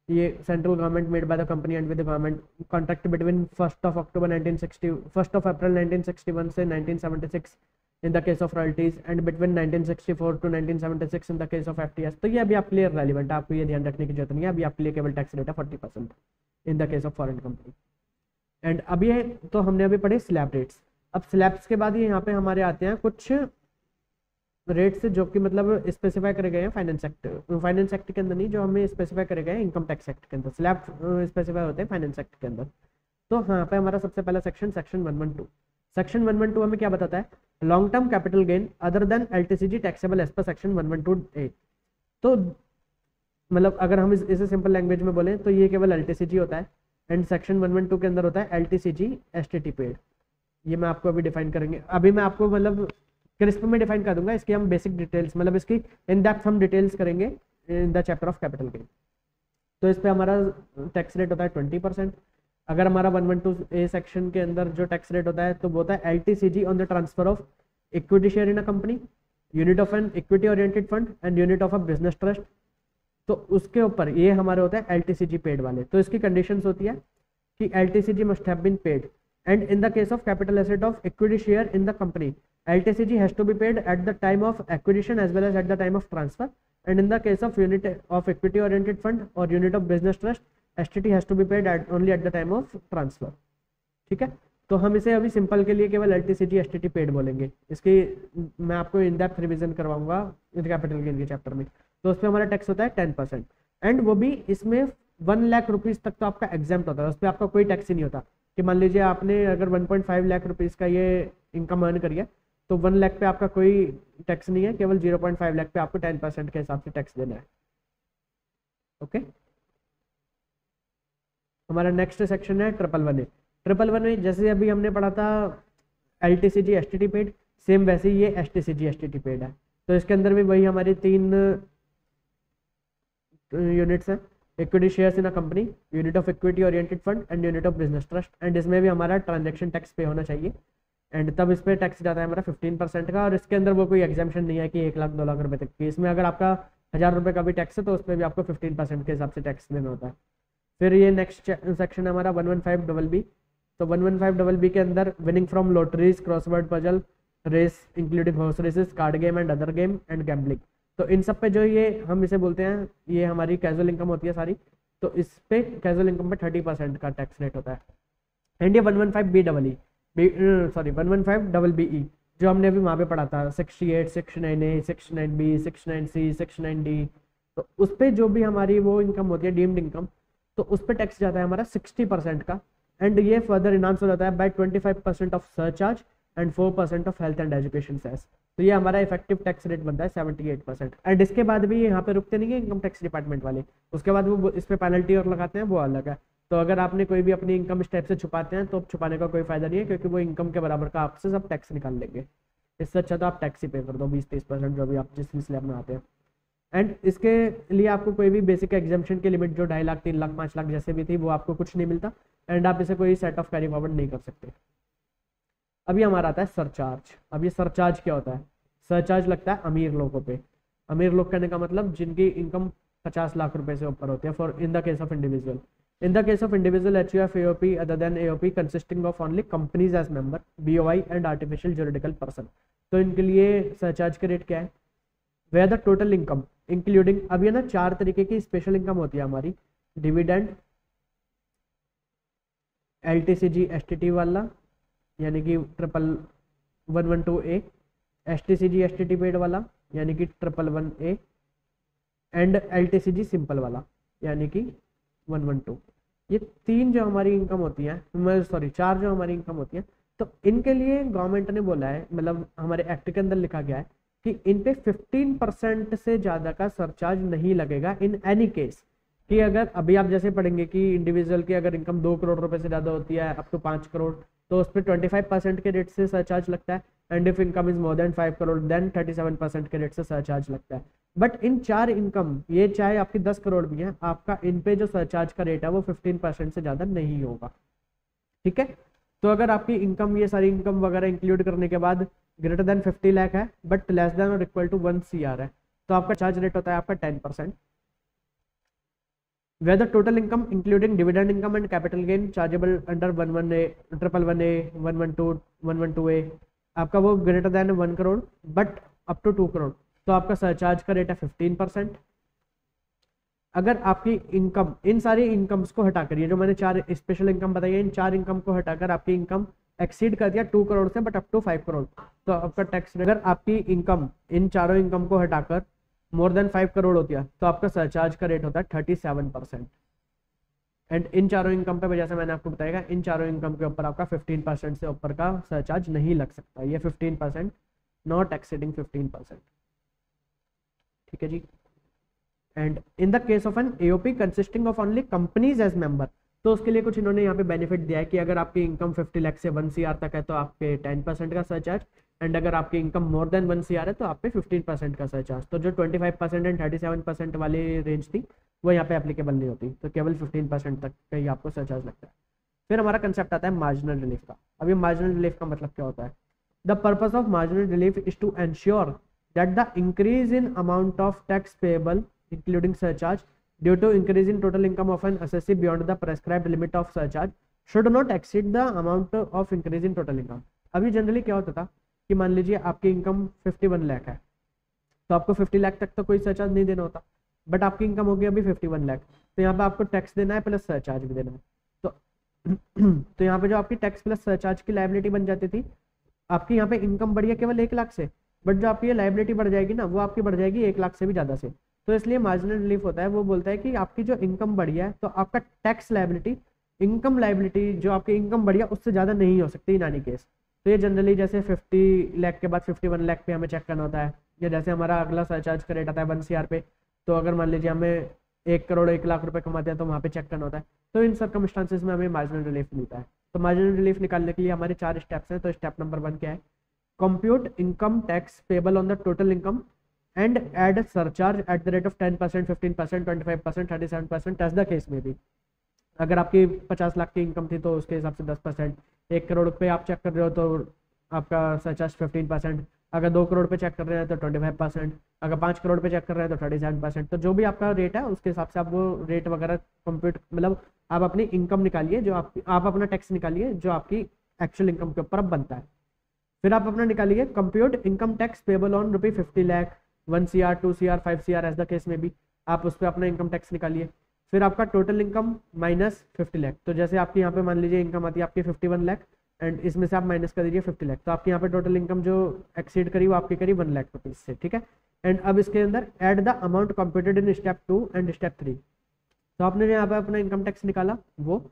ये central government made by the company and with the government contract between 1 अप्रैल 1961 से 1976 in the case of royalties and between 1964 to 1976 in the case of FTS, तो ये अभी आपके लिए रेलिवेंट है, आपको ये ध्यान रखने की जरूरत नहीं है। अभी आपके लिए केवल टैक्स रेट है 40% इन the case of foreign company. And अभी है तो हमने अभी पढ़े स्लैब रेट्स। अब स्लैब्स के बाद ये यहाँ पे हमारे आते हैं कुछ रेट्स जो कि मतलब स्पेसिफाई करे गए हैं फाइनेंस एक्ट के अंदर नहीं, जो हमें स्पेसिफाई करे गए हैं इनकम टैक्स एक्ट के अंदर। स्लैब स्पेसिफाई होते हैं फाइनेंस एक्ट के अंदर। तो यहाँ पे हमारा सबसे पहला सेक्शन 112। सेक्शन 112 हमें क्या बताता है? Long term capital gain other than LTCG taxable as per section 112A। तो मतलब अगर हम इसे सिंपल लैंग्वेज में बोलें तो ये केवल LTCG होता है एंड सेक्शन 112 के अंदर होता है LTCG STT पेड। ये मैं आपको अभी डिफाइन करेंगे, अभी मैं आपको मतलब क्रिस्प में डिफाइन कर दूंगा, इसकी हम बेसिक डिटेल्स मतलब इसकी इन डेप्थ हम डिटेल्स करेंगे in the chapter of capital gain. तो इस पे हमारा टैक्स रेट होता है 20%। अगर हमारा 112A सेक्शन के अंदर जो टैक्स रेट होता है तो वो होता है LTCG on the transfer of equity share in a company, unit of an equity oriented fund and unit of a business trust. तो उसके ऊपर ये हमारे होता है LTCG पेड वाले। तो इसकी कंडीशंस होती है कि LTCG must have been paid and in the case of capital asset of equity share in the company LTCG has to be paid at the time of acquisition as well as at the time of transfer and in the case of unit of equity oriented fund or unit of business trust STT has to be paid only at the time of transfer. ठीक है, तो हम इसे अभी simple के लिए केवल LTCG STT paid बोलेंगे। इसकी मैं आपको इन डेप्थ रिवीजन करवाऊंगा कैपिटल गेन के चैप्टर में। तो उस पर हमारा टैक्स होता है 10% एंड वो भी इसमें 1 लाख रुपीज़ तक तो आपका एग्जाम्प्ट होता है, उस पर आपका कोई टैक्स ही नहीं होता। कि मान लीजिए आपने अगर 1.5 लाख रुपीज़ का ये इनकम अर्न करी है तो 1 लाख पे आपका कोई टैक्स नहीं है, केवल 0.5 लाख पे आपको 10% के हिसाब से टैक्स देना है। ओके, हमारा नेक्स्ट सेक्शन है 111A। 111A जैसे अभी हमने पढ़ा था LTCG STT पेड, सेम वैसे ही ये STCG STT पेड है। तो इसके अंदर भी वही हमारी 3 यूनिट्स हैं, equity shares in a company, unit of equity oriented fund and unit of business trust. And इसमें भी हमारा ट्रांजेक्शन टैक्स पे होना चाहिए, एंड तब इस पर टैक्स जाता है हमारा 15% का। और इसके अंदर वो कोई एग्जाम्पशन नहीं है कि 1 लाख 2 लाख रुपए तक की, इसमें अगर आपका 1000 रुपये का भी टैक्स है तो उस पर भी आपको 15% के हिसाब से टैक्स देना होता है। फिर ये नेक्स्ट सेक्शन है हमारा 115BB। तो 115BB के अंदर winning from lotteries, crossword puzzle, race including horse races, card game and other game and gambling. तो इन सब पे जो ये हम इसे बोलते हैं, ये हमारी कैजुअल इनकम होती है सारी। तो इस पे कैजुअल इनकम पे 30% का टैक्स रेट होता है। एंड ये 115BEE, सॉरी 115BBE जो हमने अभी वहाँ पे पढ़ा था 68, 69A, 69B, 69C, 69D। तो उस पर जो भी हमारी वो इनकम होती है डीम्ड इनकम, तो उस पर टैक्स जाता है हमारा 60% का। एंड ये फर्दर इनहांस हो जाता है by 25% of surcharge and 4% of health and education cess. तो ये हमारा इफेक्टिव टैक्स रेट बनता है 78%। एंड इसके बाद भी यहाँ पे रुकते नहीं है इनकम टैक्स डिपार्टमेंट वाले, उसके बाद वो इस पे पेनल्टी और लगाते हैं, वो अलग है। तो अगर आपने कोई भी अपनी इनकम इस टाइप से छुपाते हैं तो छुपाने का कोई फायदा नहीं है, क्योंकि वो इनकम के बराबर का आपसे सब टैक्स निकाल लेंगे। इससे अच्छा तो आप टैक्स ही पे कर दो 20-30% जो भी आप जिस स्लैब में आते हैं। एंड इसके लिए आपको कोई भी बेसिक एग्जाम्पशन की लिमिट जो 2.5 लाख, 3 लाख, 5 लाख जैसे भी थी वो आपको कुछ नहीं मिलता, एंड आप इसे कोई सेट ऑफ कैरी फॉरवर्ड नहीं कर सकते। अभी हमारा आता है सरचार्ज। अब ये सरचार्ज क्या होता है? सरचार्ज लगता है अमीर लोगों पे। अमीर लोग कहने का मतलब जिनकी इनकम 50 लाख रुपए से ऊपर होती है, for in the case of individual. In the case of individual HUF AOP other than AOP consisting of only companies as member, BOI and artificial juridical person। तो इनके लिए सरचार्ज का रेट क्या है? Where the total income including, अब ये ना 4 तरीके की स्पेशल इनकम होती है हमारी, डिविडेंड, LTCG STT वाला यानी कि 111A, STCG STT पेड वाला यानी कि 111A, एंड LTCG सिंपल वाला यानी कि 112। ये 3 जो हमारी इनकम होती है, सॉरी 4 जो हमारी इनकम होती है, तो इनके लिए गवर्नमेंट ने बोला है, मतलब हमारे एक्ट के अंदर लिखा गया है कि इन पे 15% से ज़्यादा का सरचार्ज नहीं लगेगा इन एनी केस। कि अगर अभी आप जैसे पढ़ेंगे कि इंडिविजुअल की अगर इनकम 2 करोड़ रुपए से ज़्यादा होती है अप टू 5 करोड़, तो उस पर 25% के रेट से सरचार्ज लगता है। And if income is more than 5 crore then 37% के रेट से सरचार्ज लगता है। बट इन 4 इनकम, ये चाहे आपकी 10 करोड़ भी है, आपका इन पे जो सरचार्ज का रेट है वो 15% से ज़्यादा नहीं होगा। ठीक है, तो अगर आपकी इनकम, ये सारी इनकम वगैरह इंक्लूड करने के बाद ग्रेटर देन 50 लाख है बट लेस देन और इक्वल टू 1 CR है, तो आपका चार्ज रेट होता है आपका 10%। where the total income including dividend income and capital gain chargeable under 111A, 111A, 112, 112A आपका वो greater than 1 crore but up to 2 crore, तो आपका सरचार्ज का रेट है 15%। अगर आपकी इनकम, इन सारी इनकम्स को हटाकर, ये जो मैंने 4 स्पेशल इनकम बताई है, इन 4 इनकम को हटाकर आपकी इनकम एक्सीड कर दिया 2 करोड़ से बट अप टू 5 करोड़, तो आपका टैक्स, अगर आपकी इनकम इन चारों इनकम को हटाकर मोर देन 5 करोड़ होती है तो आपका सरचार्ज का रेट होता है 37%। एंड इन चारों इनकम पे, जैसे मैंने आपको बताया, इन चारों इनकम के ऊपर आपका 15% से ऊपर का सरचार्ज नहीं लग सकता। ये 15%, नॉट एक्सीडिंग 15%। ठीक है जी। And in the case of an AOP consisting of only companies as member, तो उसके लिए कुछ इन्होंने यहाँ पे बेनिफिट दिया है कि अगर आपकी इनकम 50 लाख से 1 CR तक है तो आप पे 10% का सरचार्ज, एंड अगर आपकी इनकम मोर देन 1 CR है तो आप पे 15% का सरचार्ज। तो जो 25% एंड 37% वाली रेंज थी वो यहाँ पे एप्लीकेबल नहीं होती, तो केवल 15% तक का ही आपको सरचार्ज लगता है। फिर हमारा कंसेप्ट आता है मार्जिनल रिलीफ का। अभी मार्जिनल रिलीफ का मतलब क्या होता है? The purpose of marginal relief is to ensure that the increase in amount of tax payable including surcharge due to increase in total income of an assessee beyond the prescribed limit of surcharge should not exceed the amount of increase in total income। अभी generally क्या होता था कि मान लीजिए आपकी income 51 lakh है, तो आपको 50 लाख तक तो कोई सरचार्ज नहीं देना होता, बट आपकी इनकम होगी अभी 51 लाख, तो यहाँ पे आपको टैक्स देना है प्लस सरचार्ज भी देना है। तो यहाँ पे जो आपकी टैक्स प्लस सरचार्ज की लायबिलिटी बन जाती थी, आपकी यहाँ पे इनकम बढ़ी है केवल 1 लाख से, बट जो आपकी ये लायबिलिटी बढ़ जाएगी ना, वो आपकी बढ़ जाएगी 1 लाख से भी ज़्यादा से। तो इसलिए मार्जिनल रिलीफ होता है, वो बोलता है कि आपकी जो इनकम बढ़ी है तो आपका टैक्स लायबिलिटी, इनकम लायबिलिटी जो आपकी इनकम बढ़ी है उससे ज़्यादा नहीं हो सकती इन एनी केस। तो ये जनरली जैसे 50 लाख के बाद 51 लाख पे हमें चेक करना होता है, या जैसे हमारा अगला सरचार्ज का रेट आता है 1 CR पे, तो अगर मान लीजिए हमें 1 करोड़ 1 लाख रुपए कमाते हैं तो वहाँ पे चेक करना होता है। तो इन सर्कमस्टांसेस में हमें मार्जिनल रिलीफ मिलता है। तो मार्जिनल रिलीफ निकालने के लिए हमारे 4 स्टेप्स हैं। तो स्टेप नंबर 1 क्या है, compute income tax payable on the total income and add surcharge at the rate of 10%, 15%, 25%, 37% as the case में भी। अगर आपकी 50 लाख की इनकम थी तो उसके हिसाब से 10%, 1 करोड़ पे आप चेक कर रहे हो तो आपका सरचार्ज 15%, अगर 2 करोड़ पे चेक कर रहे हैं तो 25%, अगर 5 करोड़ पे चेक कर रहे हैं तो 37%। तो जो भी आपका रेट है उसके हिसाब से आप वो रेट वगैरह कंप्यूट, मतलब आप अपनी इनकम निकालिए, जो आप अपना टैक्स निकालिए जो आपकी एक्चुअल इनकम के ऊपर अब बनता है। फिर आप अपना निकालिए compute income tax payable on ₹50 lakh, 1 CR, 2 CR, 5 CR as the case में भी, आप उस पर अपना इनकम टैक्स निकालिए। फिर आपका टोटल इनकम माइनस 50 लाख, तो जैसे आपकी यहाँ पे मान लीजिए इनकम आती है आपकी 51 लाख एंड इसमें से आप माइनस कर दीजिए 50 लाख, तो आपके यहाँ पे टोटल इनकम जो एक्सीड करी वो आपकी करी 1 लाख रुपीज से, ठीक है। एंड अब इसके अंदर add the amount computed in step 2 and step 3। तो आपने जो यहाँ पे अपना इनकम टैक्स निकाला वो,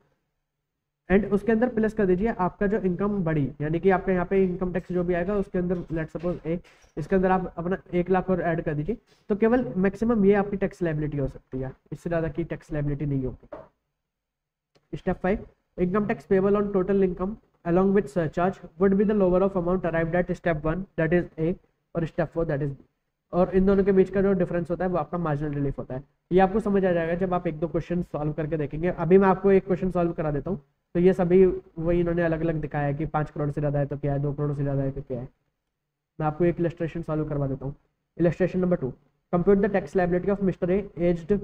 एंड उसके अंदर प्लस कर दीजिए आपका जो इनकम बढ़ी, यानी कि आपका यहाँ पे इनकम टैक्स जो भी आएगा उसके अंदर लेट्स सपोज इसके अंदर आप अपना 1 लाख और ऐड कर दीजिए। तो केवल मैक्सिमम ये आपकी टैक्स लायबिलिटी हो सकती है, इससे ज़्यादा की टैक्स लायबिलिटी नहीं होगी। Step 5, income tax payable on total income along with surcharge would be the lower of amount arrived at step 1 that is A और step 4 that is B। और इन दोनों के बीच का जो डिफरेंस होता है वो आपका मार्जिनल रिलीफ होता है। ये आपको समझ आ जाएगा जब आप 1-2 क्वेश्चन सॉल्व करके देखेंगे। अभी मैं आपको एक क्वेश्चन सॉल्व करा देता हूँ। तो ये सभी वही इन्होंने अलग अलग दिखाया है कि 5 करोड़ से ज़्यादा है तो क्या है, 2 करोड़ से ज़्यादा है तो क्या है। मैं आपको एक इलस्ट्रेशन सॉल्व करवा देता हूँ। Illustration number 2, compute the tax liability of mister A aged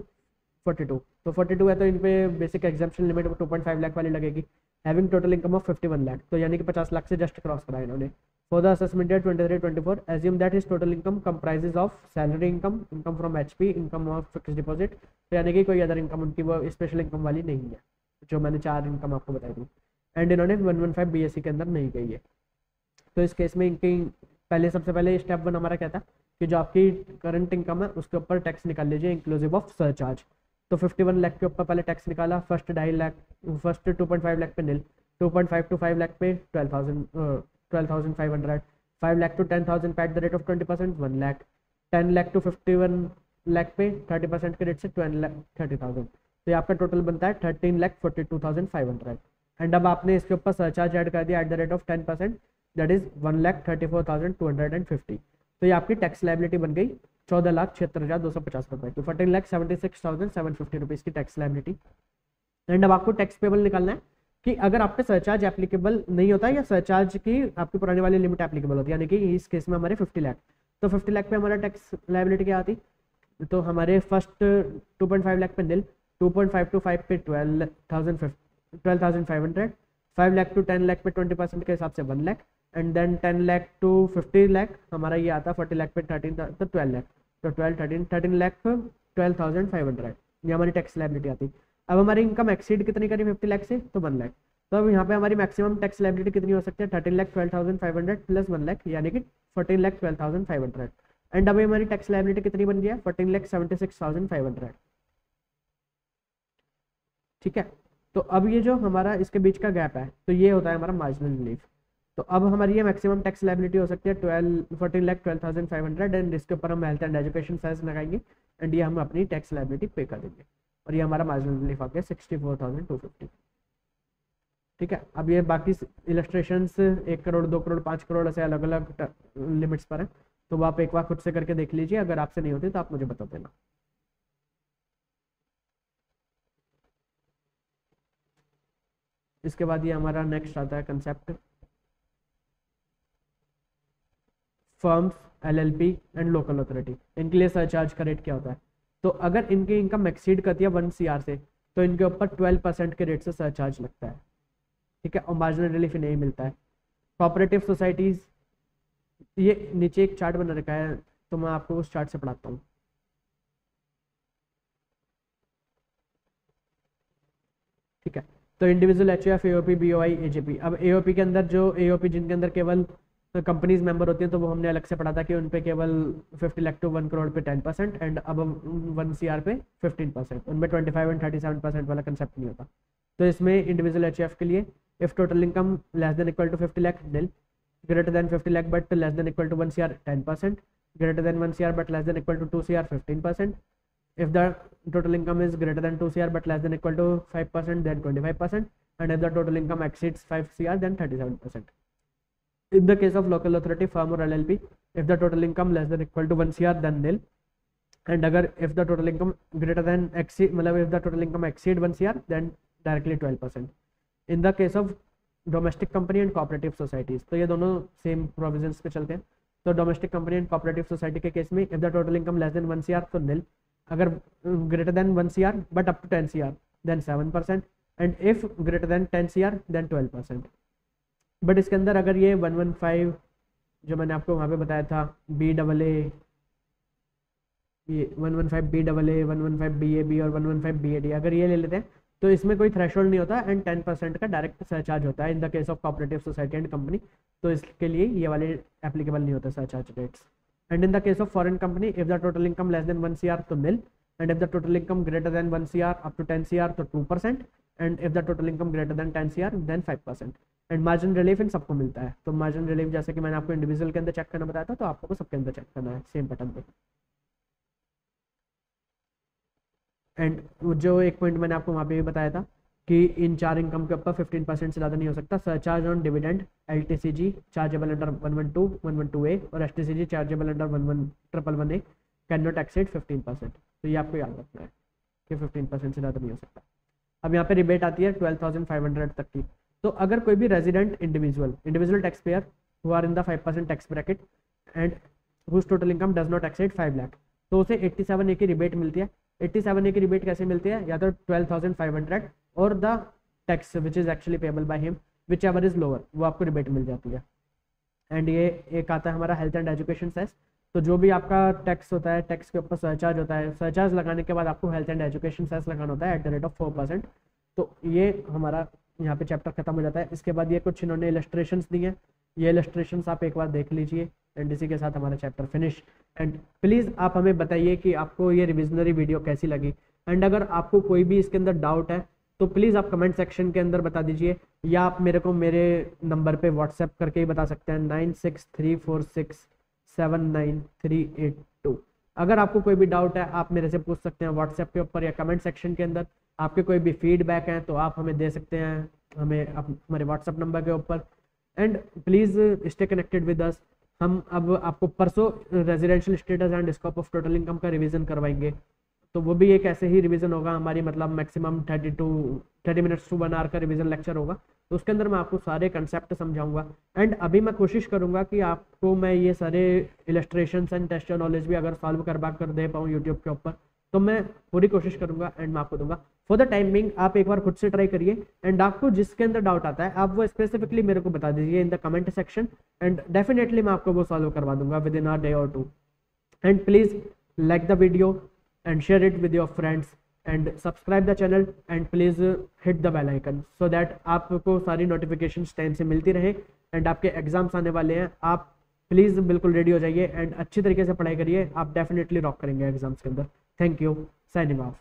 42। तो 42 है तो इन पे बेसिक एग्जाम्पशन लिमिट 2.5 लाख वाली लगेगी, having total income of 51 lakh, तो यानी कि 50 लाख से जस्ट क्रॉस करा इन्होंने। For the assessment year 23-24 assume that his total income comprises of salary income, income from HP, income of fixed deposit, तो यानी कि कोई अदर इनकम उनकी वो स्पेशल इनकम वाली नहीं है जो मैंने 4 इनकम आपको बताई थी। एंड इन्होंने 115 BSc के अंदर नहीं गई है। तो इस केस में इनकी पहले सबसे पहले स्टेप 1 हमारा क्या था कि जो आपकी करंट इनकम है उसके ऊपर टैक्स निकाल लीजिए इंक्लूसिव ऑफ सरचार्ज। तो 51 लाख के ऊपर पहले टैक्स निकाला, फर्स्ट 2.5 लाख, फर्स्ट 2.5 लाख पे नील, 2.5 to 5 लाख पे 12,500, 5 लाख टू 10,000 पे at the rate of 20% 1 lakh, 10 lakh to 51 lakh पे 30% के रेट से 30,000, तो ये आपका टोटल बनता है 13,42,500। एंड अब आपने इसके ऊपर सरचार्ज ऐड कर दिया eight the rate of 10%, that is 1,34,250। तो ये आपकी टैक्स लायबिलिटी बन गई 14,76,250 रुपए की, 14,76,750 रुपीज़ की टैक्स लायबिलिटी। एंड अब आपको टैक्स पेबल निकालना है कि अगर आप पे सरचार्ज एप्लीकेबल नहीं होता या सरचार्ज की आपकी पुरानी वाली लिमिट एप्लीकेबल होती है, यानी कि इस केस में हमारे 50 लाख, तो 50 लाख पे हमारा टैक्स लायबिलिटी क्या आती, तो हमारे फर्स्ट 2.5 लाख पे नील, 2.5 to 5 पे 12,500, 5 लाख टू 10 लाख पे 20% के हिसाब से 1 lakh, and then 10 lakh to 50 lakh हमारा ये आता 40 लाख पे 13 तो 12 लाख, तो 13 लाख 12,500 ये हमारी टैक्स लायबिलिटी आती। अब हमारी इनकम एक्सीड कितनी करी 50 लाख से, तो 1 लाख। तो अब यहाँ पे हमारी मैक्सिमम टैक्स लायबिलिटी कितनी हो सकती है, 13,12,500 प्लस 1 लाख, यानी कि 14,12,500। एंड अभी हमारी टैक्स लायबिलिटी कितनी बन गई है, 14,76,500। ठीक है, तो अब ये जो हमारा इसके बीच का गैप है तो ये होता है हमारा मार्जिनल रिलीफ। तो अब हमारी ये मैक्सिमम टैक्स लायबिलिटी हो सकती है 14,12,500 एंड इसके ऊपर हम हेल्थ एंड एजुकेशन सेस लगाएंगे एंड ये हम अपनी टैक्स लायबिलिटी पे कर देंगे और ये हमारा मार्जिनल रिलीफ आ गया 64,250। ठीक है, अब ये बाकी इलस्ट्रेशंस 1 करोड़ 2 करोड़ 5 करोड़ ऐसे अलग अलग लिमिट्स पर हैं, तो वो आप एक बार खुद से करके देख लीजिए, अगर आपसे नहीं होती तो आप मुझे बता देना। इसके बाद ये हमारा नेक्स्ट आता है concept firms, LLP and local authority, इनके लिए सरचार्ज का रेट क्या होता है। तो अगर इनकी इनकम एक्सीड करती है 1 CR से तो इनके ऊपर 12% के रेट से सरचार्ज लगता है। ठीक है, और मार्जिनल रिलीफ नहीं मिलता है। कोऑपरेटिव सोसाइटीज, ये नीचे एक चार्ट बना रखा है तो मैं आपको उस चार्ट से पढ़ाता हूँ। ठीक है, तो individual HUF, AOP, BOI, AJP। अब AOP के अंदर जो AOP जिनके अंदर केवल कंपनीज मेंबर होती हैं तो वो हमने अलग से पढ़ा था कि उन पे केवल 50 लाख टू 1 करोड़ पे 10% एंड अब 1 CR पे 15%, उनमें 25 एंड 37% वाला कंसेप्ट नहीं होता। तो इसमें इंडिविजुअल HUF के लिए if total income less than equal to 50 lakh nil, greater than 50 lakh but less than equal to 1 CR 10%, greater than 1 CR but less than equal to 2 CR 15%. If the total income is greater than 2 CR but less than equal to 5%, then 25%, and if the total income exceeds 5 CR, then 37%. In the case of local authority, firm or LLP, if the total income less than equal to 1 CR, then nil. And अगर if the total income greater than exceed, मतलब if the total income exceed 1 CR, then directly 12%. In the case of domestic company and cooperative societies, तो ये दोनों same provisions पे चलते हैं। तो domestic company and cooperative society के case में if the total income less than 1 CR तो निल, अगर greater than 1 CR but up to 10 CR then 7%, and if greater than 10 CR then 12%। But इसके अंदर अगर ये 115 जो मैंने आपको वहाँ पे बताया था BAA, ये 115 BAA, 115 BAB और 115 BAD, अगर ये ले लेते हैं तो इसमें कोई थ्रेशोल्ड नहीं होता एंड 10% का डायरेक्ट सरचार्ज होता है in the case of cooperative society and company. तो इसके लिए ये वाले एप्लीकेबल नहीं होता surcharge rates. And in the case of foreign company, if the total income less than 1 CR तो nil, and if the total income greater than 1 CR up to 10 CR तो 2%, and if the total income greater than 10 CR then 5%। And margin relief इन सबको मिलता है। तो margin relief जैसे कि मैंने आपको इंडिविजुअल के अंदर चेक करना बताया था, तो आपको सबके अंदर चेक करना है सेम पैटर्न पे। एंड जो एक पॉइंट मैंने आपको वहाँ पे भी बताया था कि इन 4 इनकम के ऊपर 15% से ज़्यादा नहीं हो सकता। Surcharge on dividend LTCG chargeable under 112, 112A और STCG chargeable under 111A can not exceed 15%। तो ये आपको याद रखना है कि 15% से ज़्यादा नहीं हो सकता। अब यहाँ पे रिबेट आती है 12,500 तक की। तो अगर कोई भी resident individual tax payer who are in the 5% tax bracket and whose total income does not exceed 5 lakh, तो उसे 87A की रिबेट मिलती है। 87A की रिबेट कैसे मिलती है? या तो 12,500 और the tax which is actually payable by him which ever is lower, वो आपको रिबेट मिल जाती है। एंड ये एक आता है हमारा हेल्थ एंड एजुकेशन सेस। तो जो भी आपका टैक्स होता है, टैक्स के ऊपर सरचार्ज होता है, सरचार्ज लगाने के बाद आपको हेल्थ एंड एजुकेशन सेस लगाना होता है @4%। तो ये हमारा यहाँ पे चैप्टर खत्म हो जाता है। इसके बाद ये कुछ इन्होंने इलस्ट्रेशंस दी हैं, ये इलस्ट्रेशंस आप एक बार देख लीजिए एंड इसी के साथ हमारा चैप्टर फिनिश। एंड प्लीज़ आप हमें बताइए कि आपको ये रिविजनरी वीडियो कैसी लगी। एंड अगर आपको कोई भी इसके अंदर डाउट है तो प्लीज़ आप कमेंट सेक्शन के अंदर बता दीजिए, या आप मेरे को मेरे नंबर पे व्हाट्सएप करके ही बता सकते हैं 9634679382। अगर आपको कोई भी डाउट है आप मेरे से पूछ सकते हैं व्हाट्सएप के ऊपर या कमेंट सेक्शन के अंदर। आपके कोई भी फीडबैक हैं तो आप हमें दे सकते हैं हमें हमारे व्हाट्सएप नंबर के ऊपर। And please stay connected with us. हम अब आपको परसों residential status and scope of total income का रिवीजन करवाएंगे। तो वो भी एक ऐसे ही रिवीजन होगा हमारी, मतलब मैक्सिमम 30 मिनट्स टू 1 आवर का रिवीजन लेक्चर होगा। तो उसके अंदर मैं आपको सारे कंसेप्ट समझाऊंगा। एंड अभी मैं कोशिश करूंगा कि आपको मैं ये सारे इलस्ट्रेशंस एंड टेक्सचर नॉलेज भी अगर सॉल्व करवा कर दे पाऊँ यूट्यूब के ऊपर, तो मैं पूरी कोशिश करूंगा एंड मैं आपको दूंगा। फॉर द टाइम बिंग आप एक बार खुद से ट्राई करिए एंड आपको जिसके अंदर डाउट आता है आप वो स्पेसिफिकली मेरे को बता दीजिए in the comment section, and definitely मैं आपको वो सॉल्व करवा दूंगा विद इन अ डे और 2। And please like the video and share it with your friends and subscribe the channel and please hit the bell icon so that आपको सारी notifications time से मिलती रहे। एंड आपके exams आने वाले हैं, आप प्लीज़ बिल्कुल रेडी हो जाइए एंड अच्छी तरीके से पढ़ाई करिए, आप डेफिनेटली रॉक करेंगे एग्जाम्स के अंदर। Thank you, signing off.